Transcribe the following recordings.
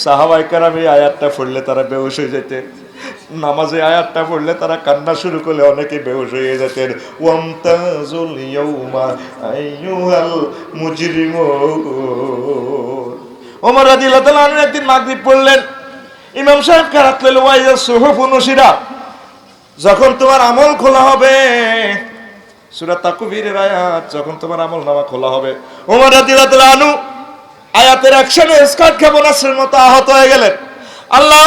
সাহাবায়ে কেরাম এই আয়াতটা পড়লে তারা বেহুশ হয়ে যেতেন, নামাজে আয়াতটা পড়লে তারা কান্না শুরু করলে অনেকে বেহুশ হয়ে যেতেন। ওয়ামতাজুল ইয়াউমা আইয়ুহাল মুজরিমুন। ওমর রাদিয়াল্লাহু তাআলা আনহু একদিন মাগরিব পড়লেন, ইমাম সাহেব কারাত লইল, ওয়াইজা সুহুফু নুশিরাত, যখন তোমার আমল খোলা হবে, সূরা তাকবীরের আয়াত, যখন তোমার আমলনামা খোলা হবে। ওমর রাদিয়াল্লাহু তাআলা আনহু আয়াতের অ্যাকশনে স্কাট ক্ষেপণাস্ত্রের মতো আহত হয়ে গেলেন। আল্লাহ,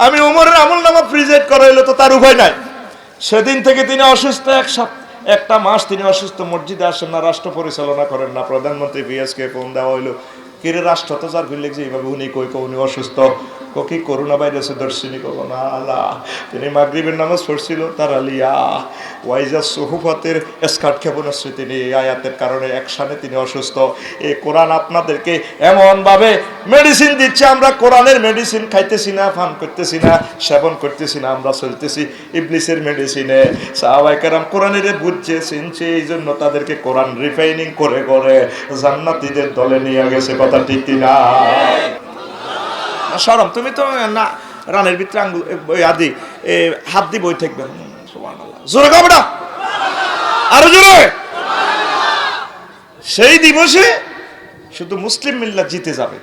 আমি ওমরের আমলনামা প্রিজেন্ট করাইলে তো তার উপায় নাই। সেদিন থেকে তিনি অসুস্থ, একটা মাস তিনি অসুস্থ, মসজিদে আসেন না, রাষ্ট্র পরিচালনা করেন না। প্রধানমন্ত্রী পিএসকে ফোন দেওয়া হইলো, কিরে রাষ্ট্র তো যার ফিরলে যে এইভাবে উনি কই উনি অসুস্থ, কি করোনা ভাইরাসে দর্শনী কব না আল্লাহ। তিনি মাগরিবের নামাজ পড়ছিল, তার আলিয়া ওয়াইজা সুহুফতের স্কার্ট ক্ষেপণাস্ত্র, তিনি এই আয়াতের কারণে একসাথে তিনি অসুস্থ। এই কোরআন আপনাদেরকে এমনভাবে মেডিসিন দিচ্ছে, আমরা কোরআনের মেডিসিন খাইতেছি না, পান করতেছি না, সেবন করতেছি না, আমরা চলতেছি ইবলিসের মেডিসিনে। সাহাবায়ে কেরাম কোরআনের বুঝছে, চিনছে, এই জন্য তাদেরকে কোরআন রিফাইনিং করে করে জান্নাতীদের দলে নিয়ে গেছে। কথা ঠিক কিনা? শরম, তুমি তো না রানের ভিতরে আঙ্গুল আদি হাত দিয়ে বই থাকবে। জোরে কবড়া, আরো জোরে। সেই দিবসে শুধু মুসলিম মিল্লাত জিতে যাবে,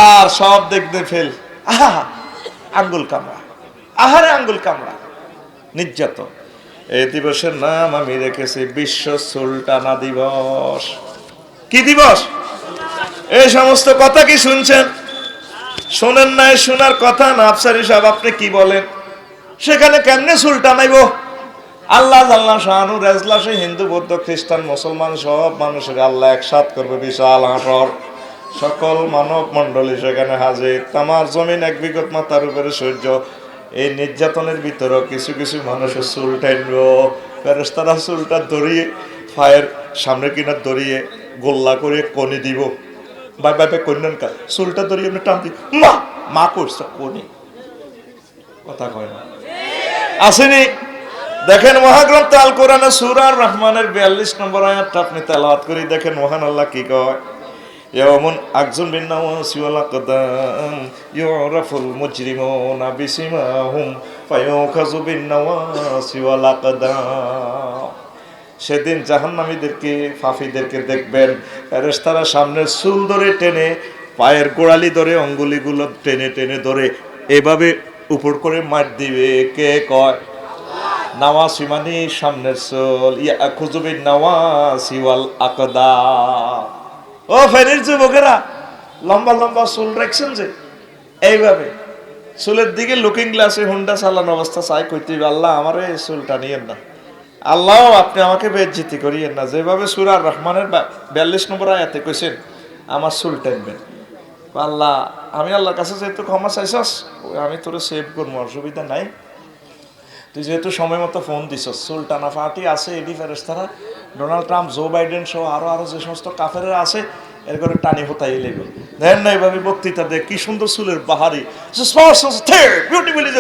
আর সব দেখবে ফেল। আহা, আঙ্গুল কামড়া, আহারে আঙ্গুল কামড়া, নির্যাতন। এই দিবসের নাম আমি রেখেছি বিশ্ব সুলতানা দিবস। কি দিবস? এই সমস্ত কথা কি শুনছেন? শোনেন নাই, শোনার কথা না। আফসারি সাহেব আপনি কি বলেন? সেখানে কেমনে সুলতানাইব? আল্লাহ জাল্লা শাহানু রেজলাসে হিন্দু বৌদ্ধ খ্রিস্টান মুসলমান সব মানুষের আল্লাহ একসাথ করবে, বিশাল হাসর, সকল মানব মণ্ডলী সেখানে হাজির। তামার জমিন এক বিগত মাথার উপরে সূর্য। এই নির্যাতনের ভিতরেও কিছু কিছু মানুষের চুল টাইনব, ফেরেশতারা চুলটা ধরিয়ে ফায়ের সামনে কিনা ধরিয়ে গোল্লা করে কনি দিব। বাই বাই কন্যান কা চুলটা ধরিয়ে এমনি টান দি, মা মা করছে কনি, কথা কয় না, আসেনি? দেখেন মহাগ্রন্থ আল কোরআনে সূরা রহমানের 42 নম্বর আয়াতটা আপনি তেলাওয়াত করে দেখেন, মহান আল্লাহ কি কয়। ইয়াউমুন আকজুম বিন নাওয়াসি ওয়াল আকদাম ইউরাফুল মুজরিমুনা বিসিমাহুম ফায়ুখাযু বিন নাওয়াসি ওয়াল আকদাম। সেদিন জাহান্নামীদেরকে, পাপীদেরকে দেখবেন ফেরেশতারা সামনের চুল ধরে টেনে, পায়ের গোড়ালি ধরে, অঙ্গুলিগুলো টেনে টেনে ধরে এভাবে উপর করে মার দিবে। কে কয়? নাওয়াসি মানে সামনের চুল। ইয়াখুযু বিন নাওয়াসি ওয়াল আকদাম। ও ফেরের যুবকেরা, লম্বা লম্বা চুল রাখছেন যে, এইভাবে চুলের দিকে লুকিং গ্লাসে হুন্ডা চালানো অবস্থা চাই কইতে, আল্লাহ আমার এই চুলটা নিয়েন না, আল্লাহ আপনি আমাকে বেজ্জিতি করিয়েন না। যেভাবে সূরা রহমানের 42 নম্বর আয়াতে কইছেন আমার চুল টানবেন, আল্লাহ আমি আল্লাহর কাছে যেহেতু ক্ষমা চাইছস, আমি তোরে সেভ করবো, অসুবিধা নাই। তুই যেহেতু সময় মতো ফোন দিছস, চুল টানা পার্টি আছে, এডি ফেরেশতারা, ডোনাল্ড ট্রাম্প, জো বাইডেন সহ আরো যে সমস্ত কাফেররা আছে, এর করে টানি হতাই লেগে দেন না। এইভাবে বক্তৃতা দেয়, কি সুন্দর চুলের বাহারি, বিউটিফুলি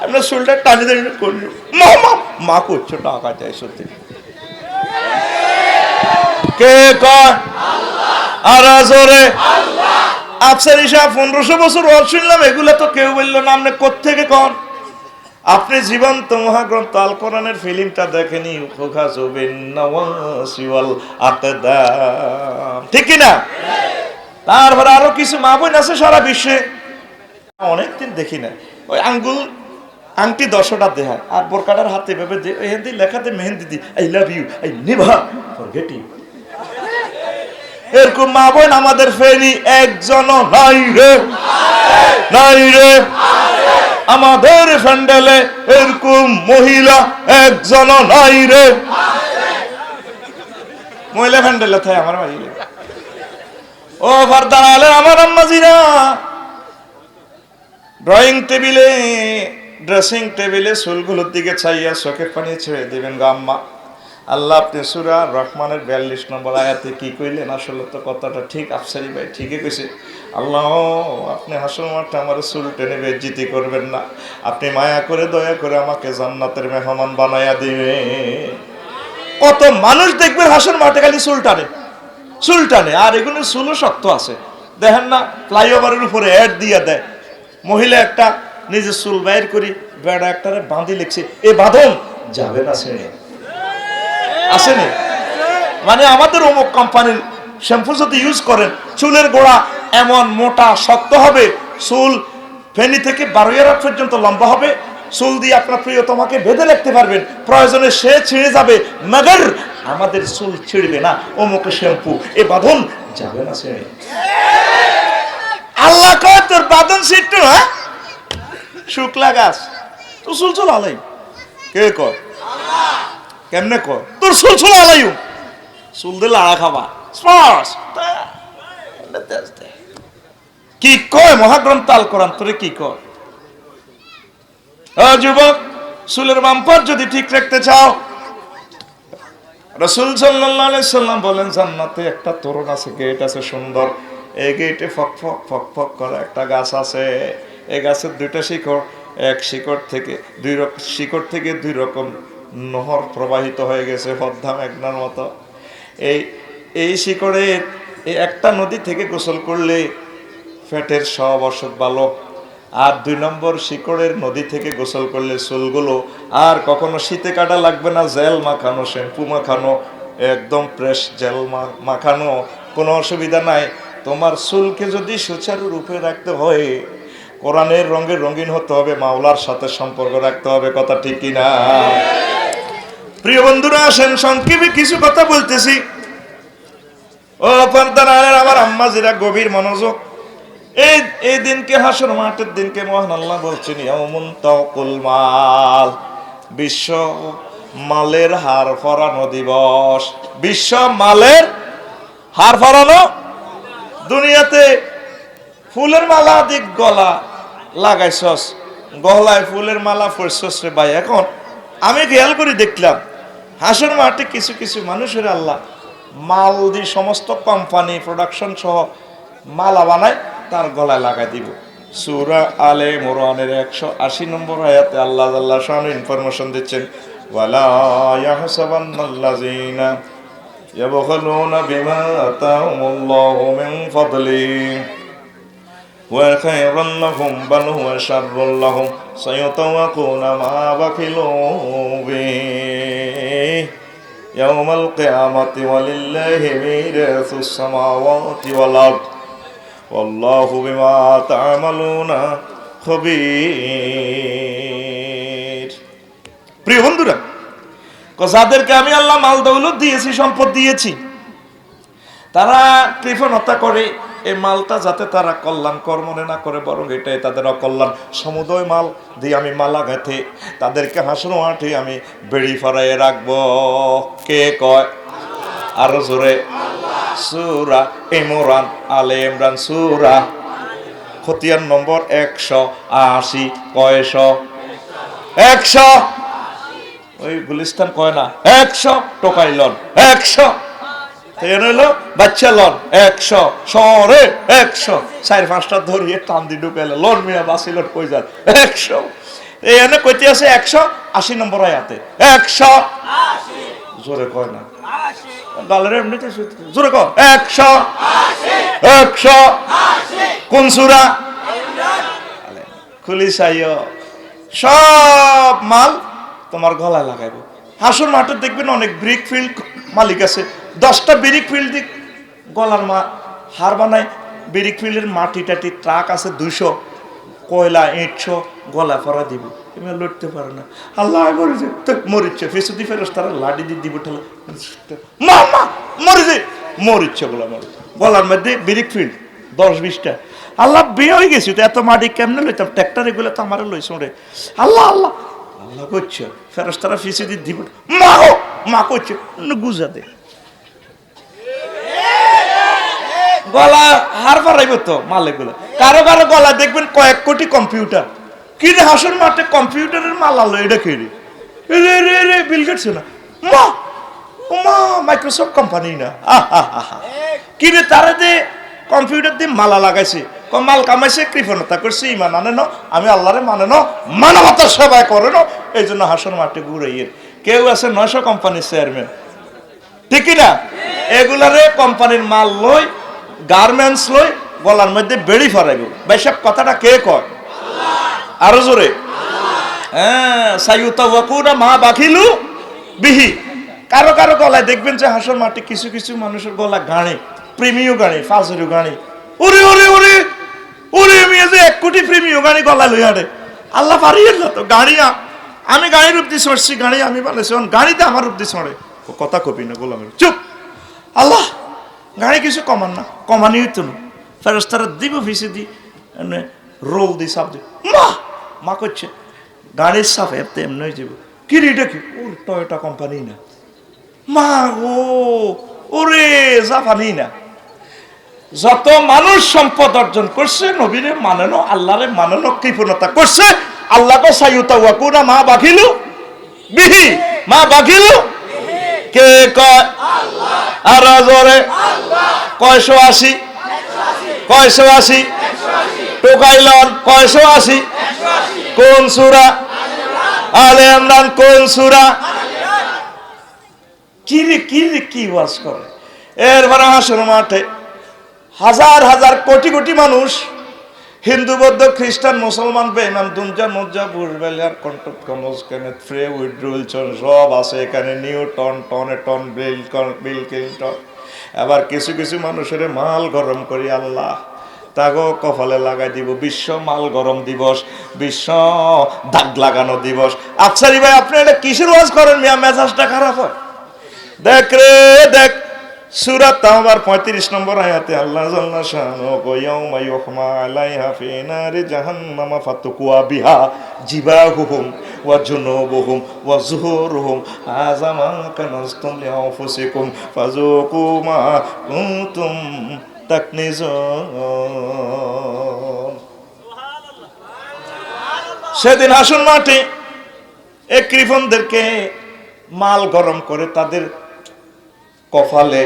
আপনার চুলটা টানি দেন করলো, মা মা মা করছো, টাকা চাই সত্যি। কে কয়? আর জোরে আফসারি সাহেব 1500 বছর ওয়াজ শুনলাম, এগুলা তো কেউ বললো না, আপনি কোত্থেকে কন? আপনি জীবন্ত মহাগ্রন্থ আল কোরআনের ফিল্মটা দেখেনি? ঠিক কিনা? তারপরে আরো কিছু মা বোন আছে সারা বিশ্বে, অনেকদিন দেখি না, ওই আঙ্গুল আংটি 10টা দেখায়, আর বোরকাটার হাতে ভেবে এহেন্দি লেখাতে মেহেন্দি দি, I love you, I never forget you. এরকম মা বোন আমাদের ফেনি একজনও নাই রে, নাই রে। আমাদের ফ্যান্ডেলে এরকম মহিলা একজনও নাই রে। মহিলা ফ্যান্ডেলে থাকে আমার বাড়ি। ও ফারদানালে আমার আম্মাজিরা, ড্রয়িং টেবিলে, ড্রেসিং টেবিলে চুলগুলোর দিকে চাইয়া চোখের পানি ছেড়ে দিবেন গো আম্মা। আল্লাহ আপনি সূরা রহমানের 42 নম্বর আয়াতে কি কইলেন? আসলে তো কথাটা ঠিক, আফসারি ভাই ঠিকই কইছে। আল্লাহ আপনি হাসর মাঠে আমার চুল টেনে বেজ্জিতি করবেন না, আপনি মায়া করে দয়া করে আমাকে জান্নাতের মেহমান বানায়া দিবে। কত মানুষ দেখবেন হাসর মাঠে খালি চুল টানে, চুল টানে, আর এগুলোর চুলও শক্ত আছে, দেখেন না ফ্লাইওভারের উপরে অ্যাড দিয়ে দেয়, মহিলা একটা নিজের চুল বাইর করি বেড়া একটারে বাঁধি লিখছে, এ বাঁধন যাবে না শ্রেণী আসেনি। মানে আমাদের অমুক কোম্পানির শ্যাম্পু যদি ইউজ করেন, চুলের গোড়া এমন মোটা শক্ত হবে, চুল ফেনি থেকে 12 পর্যন্ত লম্বা হবে, চুল দিয়ে আপনার প্রিয়তমাকে বেঁধে রাখতে পারবেন, প্রয়োজনে সে ছিঁড়ে যাবে, মগর আমাদের চুল ছিঁড়বে না, অমুক শ্যাম্পু এ বাঁধন যাবে না শ্রেণী। আল্লাহ কয় তোর বাঁধন ছিট্টু, হ্যাঁ শুক্লা গাছ তোর চুল চুল আলাই, কে কয় কেমনে কয় তোর চুল চুল আলাইও, চুল দিলে আড়া খাবা কি কয় মহাগ্রন্থ আল কোরআন তোরে কি কয়? যুবক, চুলের বাম্পার যদি ঠিক রাখতে চাও, রাসূল সাল্লাল্লাহু আলাইহি সাল্লাম বলেন জান্নাতে একটা তোরণ আছে, গেট আছে সুন্দর, এই গেটে ফক ফক ফক ফক করে একটা গাছ আছে, এই গাছের দুইটা শিকড়, এক শিকড় থেকে দুই রকম নহর প্রবাহিত হয়ে গেছে পদ্মা মেঘনার মতো। এই শিকড়ের এই একটা নদী থেকে গোসল করলে পেটের সব অসুখ ভালো, আর 2 নম্বর শিকড়ের নদী থেকে গোসল করলে চুলগুলো আর কখনো শীতে কাটা লাগবে না, জেল মাখানো, শ্যাম্পু মাখানো, একদম ফ্রেশ জেল মাখানো, কোনো অসুবিধা নাই। তোমার চুলকে যদি সুচারু রূপে রাখতে হয়, কোরআনের রঙে রঙিন হতে হবে, মাওলার সাথে সম্পর্ক রাখতে হবে, কথা ঠিক কিনা? প্রিয় বন্ধুরা আসেন সংক্ষেপে কিছু কথা বলতেছি। ও পর্দার আড়ালের আমার আম্মা জিরা গভীর মনোযোগ। এই দিনকে, হাসর মাঠের দিনকে মহান আল্লাহ বলছেন ইয়াউমুন তাওকুল মাল, বিশ্ব মালের হার ফরানো দিবস। বিশ্ব মালের হার ফরানো। দুনিয়াতে ফুলের মালা দিক গলা লাগাইছস, গলায় ফুলের মালা পরছস রে ভাই। এখন আমি খেয়াল করে দেখলাম হাসর মাঠে কিছু কিছু মানুষের আল্লাহ মাল দিয়ে সমস্ত কোম্পানি প্রোডাকশন সহ মালা বানায়, তার গলায় লাগাই দিব। সূরা আলে ইমরানের 180 নম্বর আয়াতে আল্লাহ আল্লাহ শান ইনফরমেশন দিচ্ছেন, ওয়ালা ইয়াহসাবান্নাল্লাযিনা ইয়াবখালুনা বিমা আতাহুমুল্লাহু মিন ফাদলিহি ওয়া খায়রান লাহুম বাল হুয়া শাররুল লাহুম সায়াতাওয়াকুনা মা বাখিলু বিহি ইয়াউমাল কিয়ামাতি ওয়ালিল্লাহি মিরাসুস সামাওয়াতি ওয়াল আরদ ওয়াল্লাহু বিমা তা'মালুনা খবীর। প্রিয় বন্ধুরা, যাদেরকে আমি আল্লাহ মাল দৌলত দিয়েছি, সম্পদ দিয়েছি, তারা কৃপণতা করে এই মালটা যাতে তারা কল্যাণ কর মনে না করে, বরং এটাই তাদের অকল্যাণ। সমুদয় মাল দিয়ে আমি মালা গেঁথে তাদেরকে হাসর মাঠে আমি বেড়ি ফরাইয়ে রাখবো। কে কয়? আরো জোরে। সূরা ইমরান, আলে ইমরান সূরা খতিয়ান নম্বর 180। কয়শ? 100। ওই গুলিস্তান কয় না 100 টোকাই লন 100 হলো বাচ্চা লন 100 শহরে 100 4-5টা ধরিয়ে টান দি ঢুকাইলে লন মিয়া বাসিলন কই যান 100। এখানে কইতে আছে 180 নম্বর আয়াতে 180। জোরে কয় না গালের এমনিতে জোরে কয় 180। কোন সূরা? খুলি সাইয়। সব মাল তোমার গলায় লাগাইবো। হাসর মাঠে দেখবেন অনেক ব্রিক ফিল্ড মালিক আছে, 10টা ব্রিক ফিল্ড গলার হার বানায়। ব্রিক ফিল্ডের মাটি টাটি ট্রাক আছে 200, কয়লা ইট গলা ফরা দিব, তুমি লড়তে পারো না। আল্লাহ মরেছে তো মরিচ্ছে, ফেসুদি ফেরস তারা লাডি দিয়ে দিব ঠেলা মা মরেছে, মরিচ্ছে বলা মরে গলার মধ্যে ব্রিক ফিল্ড 10-20টা। আল্লাহ বিয়ে হয়ে গেছি তো এত মাটি কেমনে লইতাম, ট্র্যাক্টর এগুলো তো আমার লইছ রে। আল্লাহ আল্লাহ আল্লাহ করছে, ফেরস তারা ফেসুদি দিব মা করছে গুজা দে গলা হার ফারাইব তো মালে গুলো। কারো কারো গলা দেখবেন কয়েক কোটি কম্পিউটার। কি রে হাসর মাঠে কম্পিউটারের মাল আলো, এটা কে রে? রে বিল গেটস না, মা মাইক্রোসফট কোম্পানি না। কি রে তারা যে কম্পিউটার দিয়ে মালা লাগাইছে, মাল কামাইছে, কৃপণতা করছে, ইমান আনে ন, আমি আল্লাহরে মানে ন, মানবতার সেবা করে ন, এই জন্য হাসর মাঠে ঘুরাইয়ের। কেউ আছে 900 কোম্পানির চেয়ারম্যান, ঠিক না? এগুলারে কোম্পানির মাল লই, গার্মেন্টস লই, গলার মধ্যে বেড়ি ফরাইব। ভাই সব কথাটা কে কয়? আরো জোরে। হ্যাঁ, সাইয়ুতাওয়াকুনা মা বাখিলু বিহি। কারো কারো গলায় দেখবেন যে হাসর মাঠে কিছু কিছু মানুষের গলা গানে, প্রেমীয় গানে, ফাজরু গানে। ওরে ওরে ওরে ওরে, মেয়ে যে 1 কোটি প্রেমীয় গানে গলা লই হাঁটে। আল্লাহ পারিয়ে না তো গাড়িয়া, আমি গাড়ির রূপ দিয়ে চড়ছি, গাড়ি আমি বানাইছি, গাড়িতে আমার রূপ দিয়ে চড়ে। কথা কবি না গোলামের, চুপ। আল্লাহ গাড়ি কিছু কমান না, কমানি হইতো না। ফেরেশতারা দিব ফিসে দি রোল দি সাপ দি, মা মা করছে গাড়ির সাপ এতে এমনি হয়ে যাবো। কি রে এটা কি? ওর টয়োটা কোম্পানি না মা, ও ওরে জাপানি না। যত মানুষ সম্পদ অর্জন করছে, নবীরে মানানো, আল্লাহরে মানানো কৃপণতা করছে, আল্লাহকে সাইয়ুতাওয়াকুনা মা বাখিলু বিহি, মা বাখিলু কে কয়? আল্লাহ। আর জোরে কয়শো আশি, কয়শো আশি টোকাইলন, কয়শো আশি। কোন সূরা? আলে ইমরান। কোন সূরা? কি রে কি রে কি ওয়াজ করে। এরপরে হাসর মাঠে হাজার হাজার কোটি কোটি মানুষ, হিন্দু বৌদ্ধ খ্রিস্টান মুসলমান বেঈমান দুনজা মজ্জা বুরবেলার কন্ট্রোল কনজ কেনেথ ফ্রে উইড্রুলসন সব আছে এখানে, নিউটন টন বিল ক্লিনটন। আবার কিছু কিছু মানুষের মাল গরম করি আল্লাহ তাগো কপালে লাগাই দিব বিশ্ব মাল গরম দিবস, বিশ্ব দাগ লাগানো দিবস। আফসারি ভাই আপনি এটা কিসের ওয়াজ করেন মিয়া? মেজাজটা খারাপ হয়। দেখ রে দেখ, সূরা তাওবার 35 নম্বর আয়াতে আল্লাহ জাল্লা শানু ইয়াউমা ইউহমা আলাইহা ফি নারি জাহান্নাম ফাতুকুয়া বিহা জিবাহুহুম ওয়া জুনুবুহুম ওয়া যুহুরুহুম হাযা মা কানাসতুম লিআনফুসিকুম ফাযুকু মা কুনতুম তাকনিজুন। সেদিন হাসর মাঠে এক কৃপণদেরকে মাল গরম করে তাদের কপালে,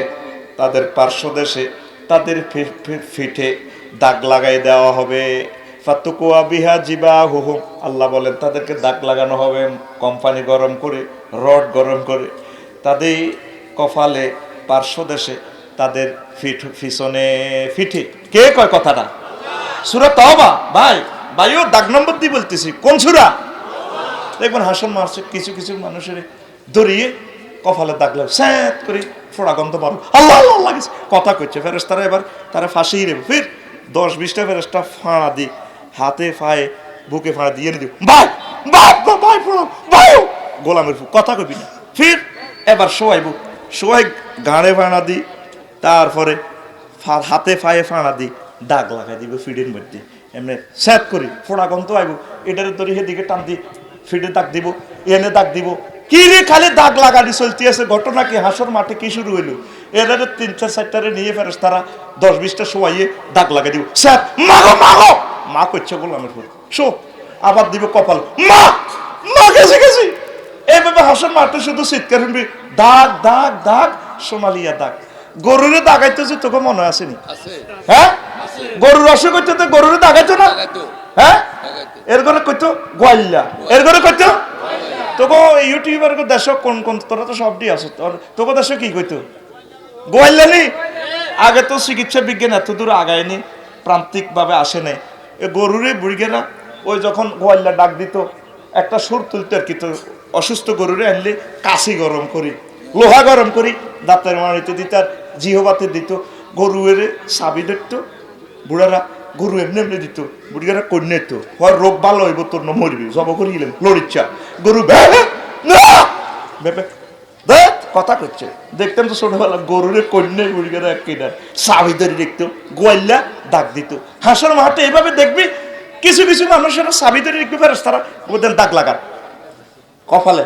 তাদের পার্শ্বদেশে, তাদের ফিঠে দাগ লাগাই দেওয়া হবে। ফাতুকুয়া বিহা জিবাহুহুম, আল্লাহ বলেন তাদেরকে দাগ লাগানো হবে কোম্পানি গরম করে, রড গরম করে তাদের কপালে, পার্শ্বদেশে, তাদের পিছনে ফিঠে। কে কয় কথাটা? সূরা তাওবা। ভাই ভাইও দাগ নম্বর দিয়ে বলতেছি, কোন সূরা? দেখবেন হাসন মারছে কিছু কিছু মানুষের দড়িয়ে কপালে দাগ লাগে, স্যাঁত করে ফোড়া গন্ধ বারো, আল্লাহ আল্লাহ লাগছে কথা কইছে। ফেরেশতারা এবার তারা ফাঁসিয়ে দেবে। ফির 10-20টা ফেরেশতা ফাঁড়া দি হাতে পায়ে বুকে ফাঁড়া দিয়ে দিব, ভাই ভাই ভাই ফোড়া ভাই গোলামের কথা কবি না। ফির এবার শোয়াইব, শোয়াই গাঁড়ে ফাঁড়া দি, তারপরে হাতে পায়ে ফাঁড়া দি দাগ লাগাই দিব ফিডের মধ্যে, এমনি স্যাঁত করি ফোড়া গন্ধ আইব, এটার ধরে সেদিকে টান দি ফিডে দাগ দিব, এনে দাগ দিব। কি রে খালি দাগ লাগানি চলতে আছে। ঘটনা কি? হাসর মাঠে কি শুরু হইলো? এরা 3-4-4টারে নিয়ে ফেরেশতারা 10-20টা শোয়াইয়ে দাগ লাগাই দিব, স্যার মাগো মাগো মা করছে গোলামের ফুল শো, আবার দিব কপাল, মা মা গেছে গেছি। এইভাবে হাসর মাঠে শুধু চিৎকার শুনবি, দাগ দাগ দাগ, সোনালিয়া দাগ। গরুরে দাগাইতো যে তোকে মনে আসেনি? হ্যাঁ, গরুর অসুখ হইতো তো গরুরে দাগাইতো না? হ্যাঁ, এর ঘরে কইতো গোয়াল্লা, এর ঘরে কইতো তোকে ইউটিউবার দেশ কোন কোন, তোরা তো সবটি আছো, তোকে দেশে কি কইতো? গোয়াল্লানি। আগে তো চিকিৎসা বিজ্ঞান এত দূর আগায়নি, প্রান্তিক ভাবে আসে নাই। এ গরুরে বুড়িগেরা ওই যখন গোয়াল্লা ডাক দিত একটা সুর তুলতো আর কি, তো অসুস্থ গরুরে আনলে কাশি গরম করি, লোহা গরম করি, দাঁতের মাড়িতে দিত আর জিহবাতে দিত, গরুয়ের চাবি দেখতো বুড়ারা, গরু এমনি এমনি দিত, বুড়িগারা কন্যা তো হওয়ার রোগ ভালো হইব, তোর না মরবি, জব করি গেলেন লড়িচ্ছা গরু কথা করছে। দেখতাম তো ছোটবেলা গরুরে কন্যা বুড়িগারা এক কিনার চাবি ধরে দেখতো, গোয়াল্লা দাগ দিত। হাসর মাঠে এইভাবে দেখবি কিছু কিছু মানুষেরা চাবি ধরে দেখবি ফেরেশতারা ওদের দাগ লাগার কপালে,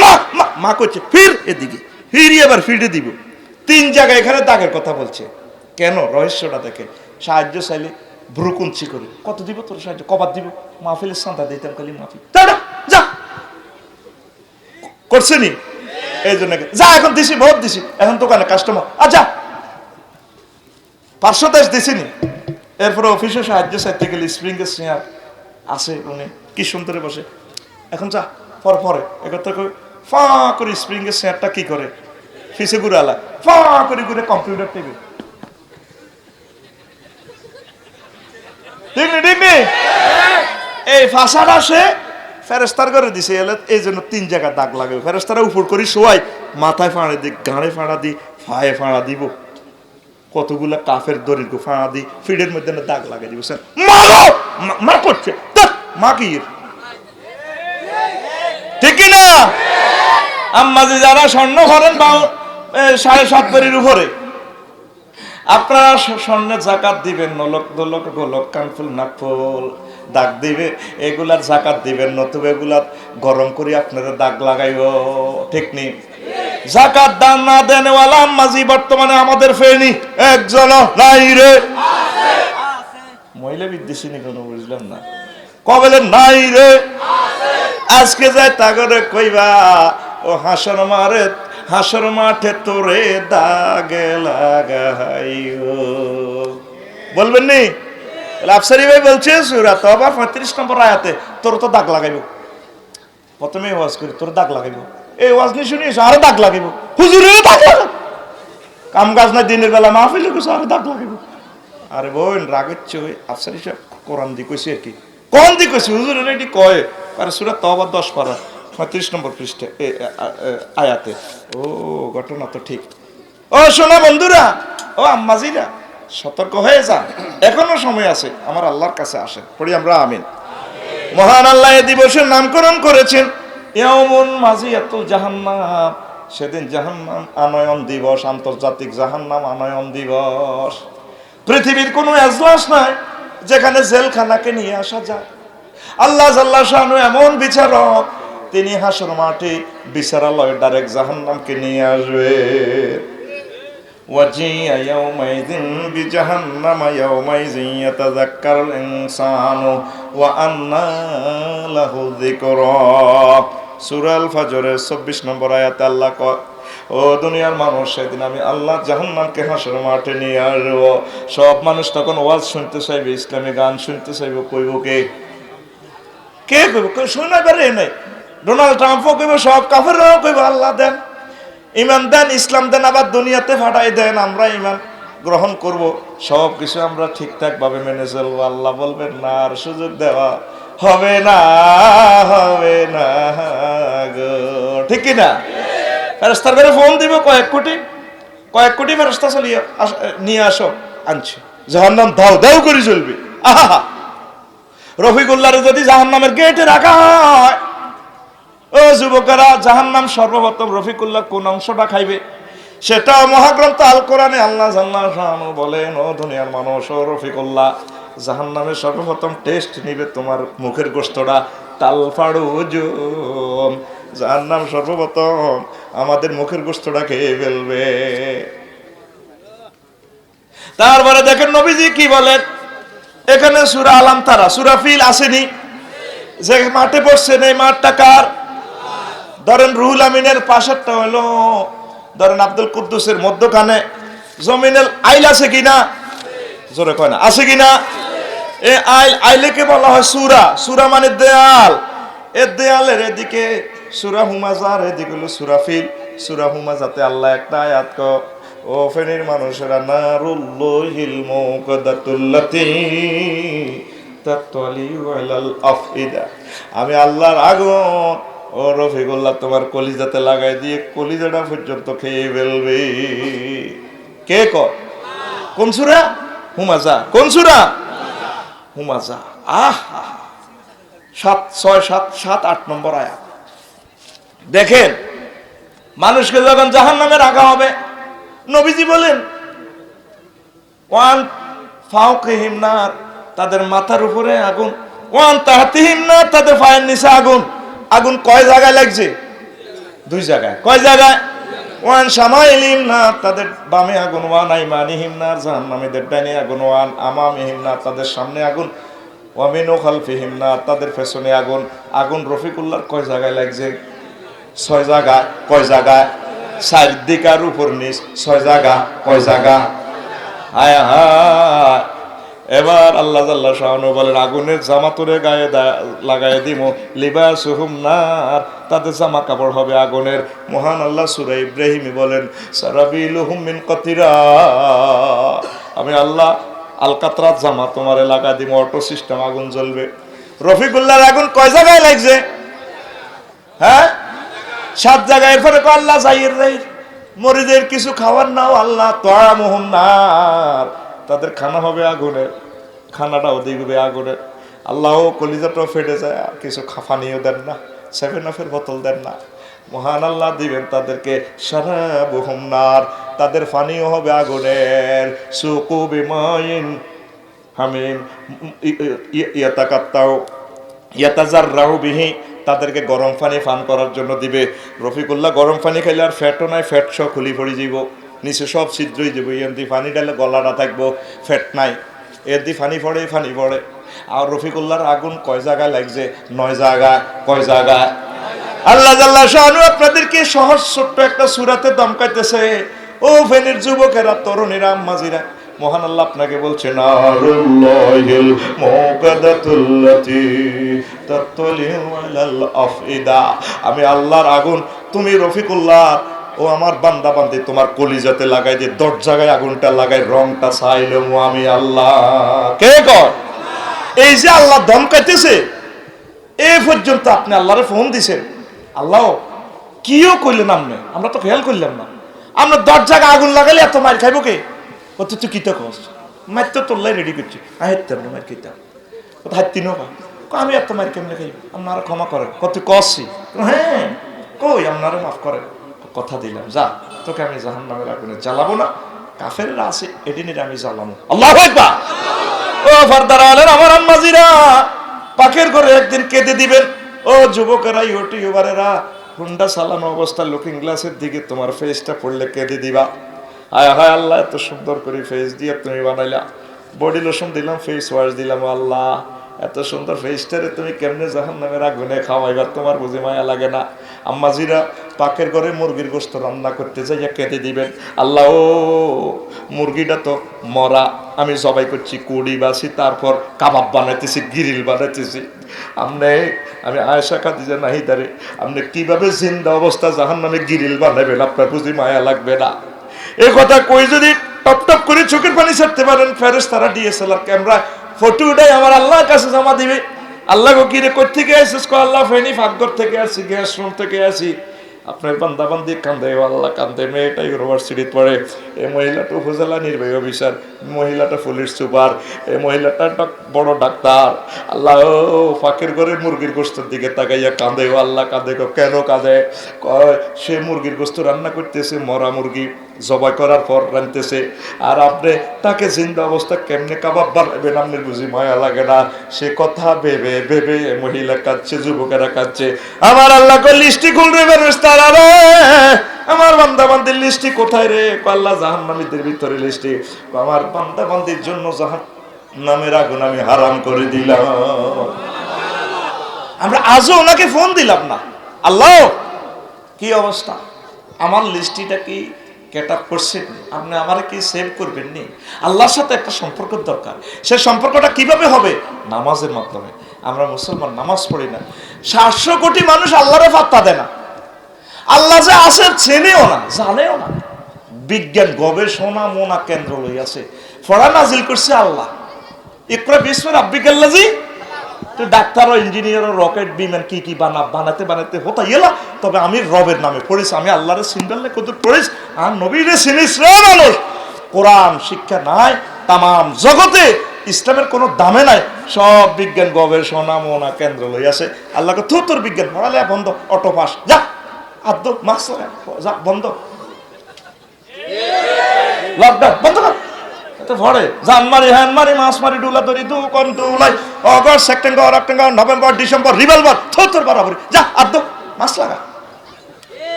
মা মা মা করছে, ফির এদিকে ফিরি এবার ফিরে দিব। 3 জায়গায় এখানে দাগের কথা বলছে কেন? রহস্যটা দেখে। সাহায্য চাইলে ভ্রুকুঞ্চি করে, কত দিব তোর সাহায্য? কবার দিব? মাহফিলের সান্তা দিতাম খালি মাহফিল, যা করছে নি এই জন্য যা, এখন দিছি বহুত দিছি, এখন দোকানে কাস্টমার আচ্ছা পার্শ্বদেশ দিছি নি। এরপরে অফিসে সাহায্য চাইতে গেলে স্প্রিং এর চেয়ার আছে, উনি কি সুন্দরে বসে, এখন যা পরে পরে একথা ফা করে স্প্রিং এর চেয়ারটা কি করে ফিসে ঘুরে আলা ফা করে ঘুরে কম্পিউটার টেবিল এই ফাঁসাটা সে ফেরেস্তার করে দিছে, এই জন্য 3 জায়গা দাগ লাগাবে। ফেরেস্তারা উপর করি শোয়াই, মাথায় ফাঁড়ে দি, গাঁড়ে ফাঁড়া দি, ফায়ে ফাঁড়া দিব, কতগুলা কাফের দড়ির ফাঁড়া দি, ফিডের মধ্যে দাগ লাগাই দিব। মারো, মা করছে মা কি ঠিক না? আম্মাজি যারা স্বর্ণ ভরেন 7.5 ভরির উপরে, আপনারা স্বর্ণের জাকাত দিবেন, নলক দলক গোলক কানফুল নাকফুল দাগ দিবে, এগুলার জাকাত দিবেন, নতুবা এগুলার গরম করে আপনারা দাগ লাগাইব, ঠিক নেই? জাকাত দান না দেনওয়ালা আম্মাজি বর্তমানে আমাদের ফেনি একজন নাই রে, মহিলা বিদ্বেষী নি কোনো, বুঝলাম না, কবেলে নাই রে। আজকে যায় তাগরে কইবা ও হাসর মাঠে তোরে দাগে লাগাইও, বলবেন নি? আফসারি ভাই বলছে সূরা তওবা 35 নম্বর আয়াতে তোর তো দাগ লাগাইব। প্রথমে ওয়াজ করি তোর দাগ লাগাইব, এই ওয়াজ নি শুনিস আরো দাগ লাগাইব, হুজুরে দাগ লাগাইব, কাম কাজ না দিনের বেলা মাহফিলে কিছু আরো দাগ লাগাইব। আরে বোন রাগেচ্ছে ওই আফসারি সাহেব কোরআন দি কইছে আর কি, কোন দি কইছে হুজুর এটি কয়, আর সূরা তওবা 10 পারা 35 নম্বর পৃষ্ঠা আয়াতে। ও ঘটনা তো ঠিক। ও শোনা বন্ধুরা, ও আম্মাজিরা, সতর্ক হয়ে যান, এখনো সময় আছে, আমার আল্লাহর কাছে আসেন, পড়ি আমরা আমিন। মহান আল্লাহ এই দিবসের নামকরণ করেছেন ইয়াউমুন মাজিয়াতুল জাহান্নাম, সেদিন জাহান্নাম আনয়ন দিবস, আন্তর্জাতিক জাহান্নাম আনয়ন দিবস। পৃথিবীর কোনো এজলাস নাই যেখানে জেলখানাকে নিয়ে আসা যায়। আল্লাহ জাল্লা শানু এমন বিচারক, তিনি হাসর মাঠে বিচারালয় ডাইরেক্ট জাহান্নামকে নিয়ে আসবে। ওয়াজিয়া ইয়াউমাইযিন বিজাহান্নামা ইয়াউমাইযিন ইয়াতাযাক্কারুল ইনসানু ওয়া আন্না লাহু যিকরা। সূরা আল ফাজরের 24 নম্বর আয়াতে আল্লাহ কয়, ও দুনিয়ার মানুষ, সেদিন আমি আল্লাহ জাহান্নামকে হাসর মাঠে নিয়ে আসবো। সব মানুষ তখন ওয়াজ শুনতে চাইবে, ইসলামী গান শুনতে চাইবে, কইব কে কইব, কেউ শুনে পারে নাই। ডোনাল্ড ট্রাম্পও কইব, সব কাফেররাও কইব আল্লাহ দেন, ইমান দেন, ইসলাম দেন, আবার দুনিয়াতে ফাটাই দেন, আমরা ইমান গ্রহণ করব, সব কিছু আমরা ঠিকঠাক ভাবে মেনে চলবো। আল্লাহ বলবেন না, আর সুযোগ দেওয়া হবে না, হবে না গো, ঠিক কি না? ফেরেশতার ঘরে ফোন দিব, কয়েক কোটি ফেরেশতা চলিয়ে নিয়ে আসো, আনছে, জাহান্নাম দাও দাও করে চলবে। আহা, রফিকুল্লাহরে যদি জাহান্নামের গেটে রাখা হয়, ও যুবকেরা, জাহান্নাম সর্বপ্রথম রফিকুল্লাহ কোন অংশটা খাইবে সেটা মহাগ্রন্থ আল কোরআনে আল্লাহ জাল্লাহু বলেন, ও দুনিয়ার মানুষ, ও রফিকুল্লাহ, জাহান্নামে সর্বপ্রথম টেস্ট নিবে তোমার মুখের গোশতটা, তালফাড়ুজুম, জাহান্নাম সর্বপ্রথম আমাদের মুখের গোশতটা খেয়ে ফেলবে। তারপরে দেখেন নবীজি কি বলেন, এখানে সূরা আলাম তারা, সূরা ফিল আসেনি, যে মাঠে বসছেন এই মাঠটা কার? ধরেন রুহুল আমিনের পাশেরটা হলো, ধরেন আব্দুল কুদ্দুসের মধ্যখানে জমিনের আইল আছে কিনা, জোরে কয় না, আছে কিনা? এই আইলেকে বলা হয় সূরা, সূরা মানে দেয়াল, এর দেয়ালের এদিকে সূরা হুমাজার, এদিকে হলো সূরা ফিল। সূরা হুমাজাতে আল্লাহ একটা আয়াত কয়, ও ফেনীর মানুষেরা, নারুল্লাহিল মুকাদ্দাতুল্লাতী তাতলিউ আলাল আফইদা, আমি আল্লাহর আগুন ও রফিকুল্লাহ তোমার কলিজাতে লাগাই দিয়ে কলিজাটা পর্যন্ত খেয়ে ফেলবে। কে কয়? কোন সূরা? হুমাজা। কোন সূরা? হুমাজা। আহা, 7, 6, 7, 7, 8 নম্বর আয়াত। দেখেন, মানুষকে যখন জাহান্নামে রাখা হবে, নবীজি বলেন, ওয়ান ফাওকিহিম নার, তাদের মাথার উপরে আগুন, ওয়ান তাহতিহিম নার, তাদের পায়ের নিচে আগুন। আগুন কয় জায়গায় লাগছে? 2 জায়গায়। কয় জায়গায়? ওয়ান শামাইলিহিম নার, তাদের বামে আগুন, ওয়ান আইমানিহিম নার, জাহান্নামীদের ডানে আগুন, ওয়ান আমামিহিম নার, তাদের সামনে আগুন, ওয়া মিন খালফিহিম নার, তাদের পেছনে আগুন। আগুন রফিকুল্লাহর কয় জায়গায় লাগছে? 6 জায়গায়। কয় জায়গায়? 4 দিক আর উপর নিচ, 6 জায়গা। কয় জায়গা? হায় হায়। এবার আল্লাহ জাল্লা শাআনু বলেন, আগুনের জামা তোরে গায়ে লাগাই দিব, লিবাসুহুম নার, তাদের জামা কাপড় হবে আগুনের। মহান আল্লাহ সূরা ইব্রাহিমে বলেন, সারাবিলুহুম মিন কাতিরা, আমি আল্লাহ আল কাতরাত জামা তোমারে লাগাই দিব, অটো সিস্টেম আগুন জ্বলবে। রফিকুল্লাহর আগুন কয় জায়গায় লাগছে? হ্যাঁ, 7 জায়গায়। এরপরে আল্লাহ যাইয়ের মরিদের কিছু খাবার নাও, আল্লাহ তাআমুহুম নার, তাদের খানা হবে আগুনের, খানাটাও দিবে আগুনের। আল্লাহ কলিজাটাও ফেটে যায়, কিছু পানিও দেন না, 7 আপের বোতল দেন না। মহান আল্লাহ দিবেন তাদেরকে শারাবুহুম নার, তাদের পানিও হবে আগুনের। সুকু বিমাইন হামিম ইয়াতাজাররাউ বিহি, তাদেরকে গরম পানি পান করার জন্য দিবে। রফিকুল্লাহ গরম পানি খাইলে আর ফ্যাটও নাই, ফ্যাট সব খুলি পড়ে যাব, নিচে সব ছিদ্রই যাব। এমনি পানি ডালে গলাটা থাকবো, ফ্যাট নাই, এমনি পানি পড়ে। আর রফিকুল্লাহর আগুন কয় জায়গায় লাগছে? 9 জায়গায়। কয় জায়গায়? আল্লাহ জাল্লা শানু আপনাদেরকে সহজ ছোট্ট একটা সূরাতে দমকাইতেছে। ও ফেনীর যুবকেরা, তরুণীরা, আম্মাজিরা, মহান আল্লাহ আপনাকে বলছেন নারুল্লাহিল মুকাদাতুল্লাতি তাতলিউ আলাল আফইদা, আমি আল্লাহর আগুন তুমি রফিকুল্লাহ ও আমার বান্দা বান্দি তোমার কলিজাতে লাগাই দিয়ে 10 জায়গায় আগুনটা লাগাই, রংটা চাইলাম আমি আল্লাহ। কে কর? এই যে আল্লাহ ধমকাইতেছে, এই পর্যন্ত আপনি আল্লাহরে ফোন দিছেন, আল্লাহ কিও কইলেন আপনি, আমরা তো খেয়াল করলাম না। আমরা 10 জায়গায় আগুন লাগাইলে এত মার খাইব কে? কত তুই কিতা কস? মার তো তোল্লাই রেডি করছি, হাইতাম না মার কিতা, কত হাইতি নবা, আমি এত মার কেমনে খাইব, আপনারা ক্ষমা করেন। কত কসি? হ্যাঁ কই আপনারা মাফ করেন, কথা দিলাম, যা তোকে আমি জাহান্নামের আগুনে জ্বালাবো না, কাফেররা আছে এদিনের আমি জ্বালাবো। আল্লাহু আকবার। ও ফারদারা আলের আমার আম্মাজিরা, পাকের ঘরে একদিন কেঁদে দিবেন। ও যুবকেরা, ইউটিউবারেরা, হুন্ডা চালানো অবস্থা লুকিং গ্লাসের দিকে তোমার ফেসটা পড়লে কেঁদে দিবা। হায় হায় আল্লাহ, এত সুন্দর করে ফেস দিয়ে তুমি বানাইলা, বডি লোশন দিলাম, ফেস ওয়াশ দিলাম, আল্লাহ এত সুন্দর ফেসটারে তুমি কেমনে জাহান্নামের আগুনে খাওয়াইবার, তোমার বুঝি মায়া লাগে না? আম্মাজিরা, পাকের ঘরে মুরগির গোশত রান্না করতে যাইয়া কেঁদে দিবেন। আল্লাহ ও মুরগিটা তো মরা, আমি জবাই করছি, কুড়ি বাছি, তারপর কাবাব বানাইতেছি, গিরিল বানাইতেছি, আমি আয়েশা খাদিজা নাহিদারে আপনি কিভাবে জিন্দা অবস্থা জাহান্নামে গিরিল বানাবেন, আপনার বুঝি মায়া লাগবে না? এই কথা কই যদি টপ টপ করে চোখের পানি ছাড়তে পারেন, ফেরেশতারা ডিএসএলআর ক্যামেরা ফটো উঠাই আমার আল্লাহর কাছে জমা দিবে। আল্লাহ গো কিরে কই থেকে আসিস? কো আল্লাহ ফেনি ফাঁকঘর থেকে আসি, গ্যাস রুম থেকে আসি। আপনার বান্দা বান্দি কান্দে, আল্লাহ কান্দে। মেয়েটা ইউনিভার্সিটি পড়ে, এই মহিলাটা উপজেলা নির্বাহী অফিসার, মহিলাটা পুলিশ সুপার, এই মহিলাটা বড় ডাক্তার। আল্লাহ ফাঁকের ঘরে মুরগির গোশতের দিকে তাকাইয়া কান্দে, আল্লাহ কাঁদে। কেন কাঁদে? সে মুরগির গোশত রান্না করতেছে, মরা মুরগি জবাই করার পর রাঁধতেছে, আর আপনি তাকে জিন্দা অবস্থা কেমনে কাবাব বানাবেন, আপনার বুঝি মায়া লাগে না? সে কথা ভেবে ভেবে মহিলা কাঁদছে, যুবকেরা কাঁদছে। আমার আল্লাহ কই লিস্টি খুলবে ফেরেশতারা রে, আমার বান্দা বান্দির লিস্টি কোথায় রে? আল্লাহ জাহান্নামীদের ভিতরে লিস্টি, আমার বান্দা বান্দির জন্য জাহান্নামের আগুন আমি হারাম করে দিলাম। আমরা আজও ওনাকে ফোন দিলাম না, আল্লাহ কি অবস্থা, আমার লিস্টিটা কি কেটআপ করছেন, আপনি আমারে কি সেভ করবেন নি? আল্লাহর সাথে একটা সম্পর্ক দরকার। সে সম্পর্কটা কিভাবে হবে? নামাজের মাধ্যমে। আমরা মুসলমান, নামাজ পড়ি না। 700 কোটি মানুষ আল্লাহরে পাত্তা দেয় না, আল্লাহ যে আছে চেনেও না, জানেও না। বিজ্ঞান গবেষণা মোনা কেন্দ্র লইয়াছে, ফড়া নাজিল করছে আল্লাহ, ইকরা বিসমি রাব্বিকাল্লাযী। তো ডাক্তার ও ইঞ্জিনিয়ার ও রকেট বিমান কি কি বানাতে বানাতে হতা ইলা, তবে আমি রবের নামে পড়িস, আমি আল্লাহরে সিনডালে কত পড়িস, আর নবীরে চিনিস রে মানুষ। কোরআন শিক্ষা নাই তামাম জগতে, ইসলামের কোনো দামে নাই। সব বিজ্ঞান গবেষণা মোনা কেন্দ্র লইয়াছে, আল্লাহকে তোর বিজ্ঞান পড়ালে বন্ধ, অটো পাস, যা আদ্য মাস যা বন্ধ, লকডাউন বন্ধ কর, ভরে জান মারি হ্যান মারি মাছ মারি ডুলা ধরি দু কন দুলাই August September October November December revolver তোর বরাবর, যা আদ্য মাছ লাগা,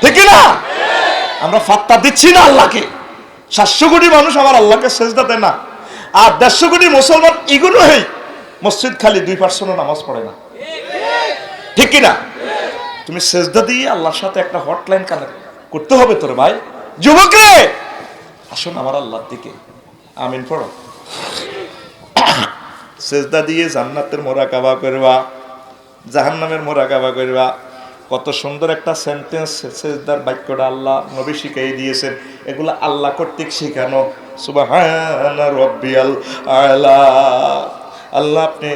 ঠিক না? আমরা ফাত্তা দিচ্ছি না আল্লাহকে। 700 কোটি মানুষ আমার আল্লাহকে সেজদা দেয় না, আর 150 কোটি মুসলমান এগুলো হেই মসজিদ খালি 2% নামাজ পড়ে না, ঠিক কিনা? তুমি সেজদা দিয়ে আল্লাহর সাথে একটা হটলাইন কানেক্ট করতে হবে তোর ভাই। যুবক রে, আসুন আমার আল্লাহর দিকে, আমিন পড়ো। সেজদা দিয়ে জান্নাতের মোরাকাবা করবা, জাহান্নামের মোরাকাবা করবা। কত সুন্দর একটা সেন্টেন্স, সেজদার বাক্যটা আল্লাহ নবী শিখিয়ে দিয়েছেন। এগুলো আল্লাহ কর্তৃক শিখানো। সুবহানা রাব্বিয়াল আলা। আল্লাহ আপনি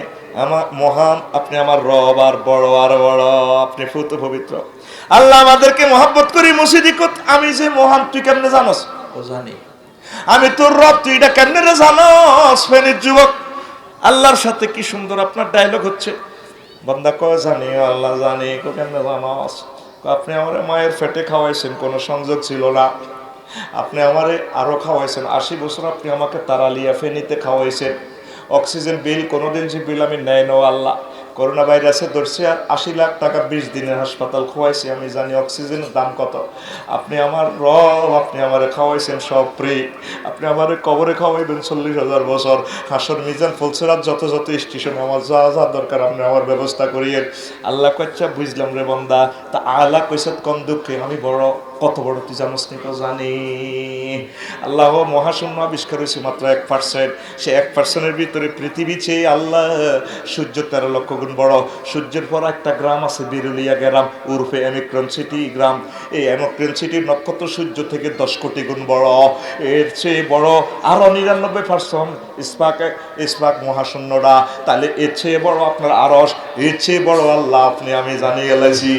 আমার মহান, আপনি আমার রব, আর বড় আর বড়, আপনি ফুত পবিত্র। আল্লাহ আমাদেরকে মহব্বত করি মসজিদে কত। আমি যে মহান তুই কেমনে জানোস? ও জানি। আমি তোর রব, তুই এটা কেমনে রে জানোস? ফেনীর যুবক আল্লাহর সাথে কি সুন্দর আপনার ডায়লগ হচ্ছে। বান্দা কয় জানি, আল্লাহ জানি। কেমনে জানোস? আপনি আমার মায়ের পেটে খাওয়াইছেন, কোনো সংযোগ ছিল না। আপনি আমারে আরো খাওয়াইছেন, 80 বছর আপনি আমাকে তারালিয়া ফেনীতে খাওয়াইছেন। অক্সিজেন বিল কোনোদিন যে বিল আমি নেয় নো আল্লাহ। করোনা ভাইরাসে ধরছে, 80 লাখ টাকা 20 দিনের হাসপাতাল খোয়াইছি। আমি জানি অক্সিজেনের দাম কত। আপনি আমার রব, আপনি আমারে খাওয়াইছেন সব ফ্রি। আপনি আমারে কবরে খাওয়াইবেন 40,000 বছর। হাসর মিজান ফুলসরাত যত যত স্টেশনে আমার যা যা দরকার আপনি আমার ব্যবস্থা করিয়েন। আল্লাহ কচ্ছা বুঝলাম রে বন্দা। তা আল্লাহ কইসত কম দুঃখে আমি বড়, কত বড় তুই জানোস নি? তো জানি। আল্লাহ মহাশূন্য আবিষ্কার হয়েছে মাত্র 1%। সে 1%-এর ভিতরে পৃথিবী চেয়ে আল্লাহ সূর্য 13 লক্ষ গুণ বড়। সূর্যের পর একটা গ্রাম আছে বিরুলিয়া গ্রাম, উর্ফে অ্যামিক্রন সিটি গ্রাম। এই অ্যামিক্রন সিটির নক্ষত্র সূর্য থেকে 10 কোটি গুণ বড়। এর চেয়ে বড় আরো 99% ইসপাক মহাশূন্যটা। তাহলে এর চেয়ে বড় আপনার আরশ, এর চেয়ে বড় আল্লাহ আপনি আমি জানি গেলেছি।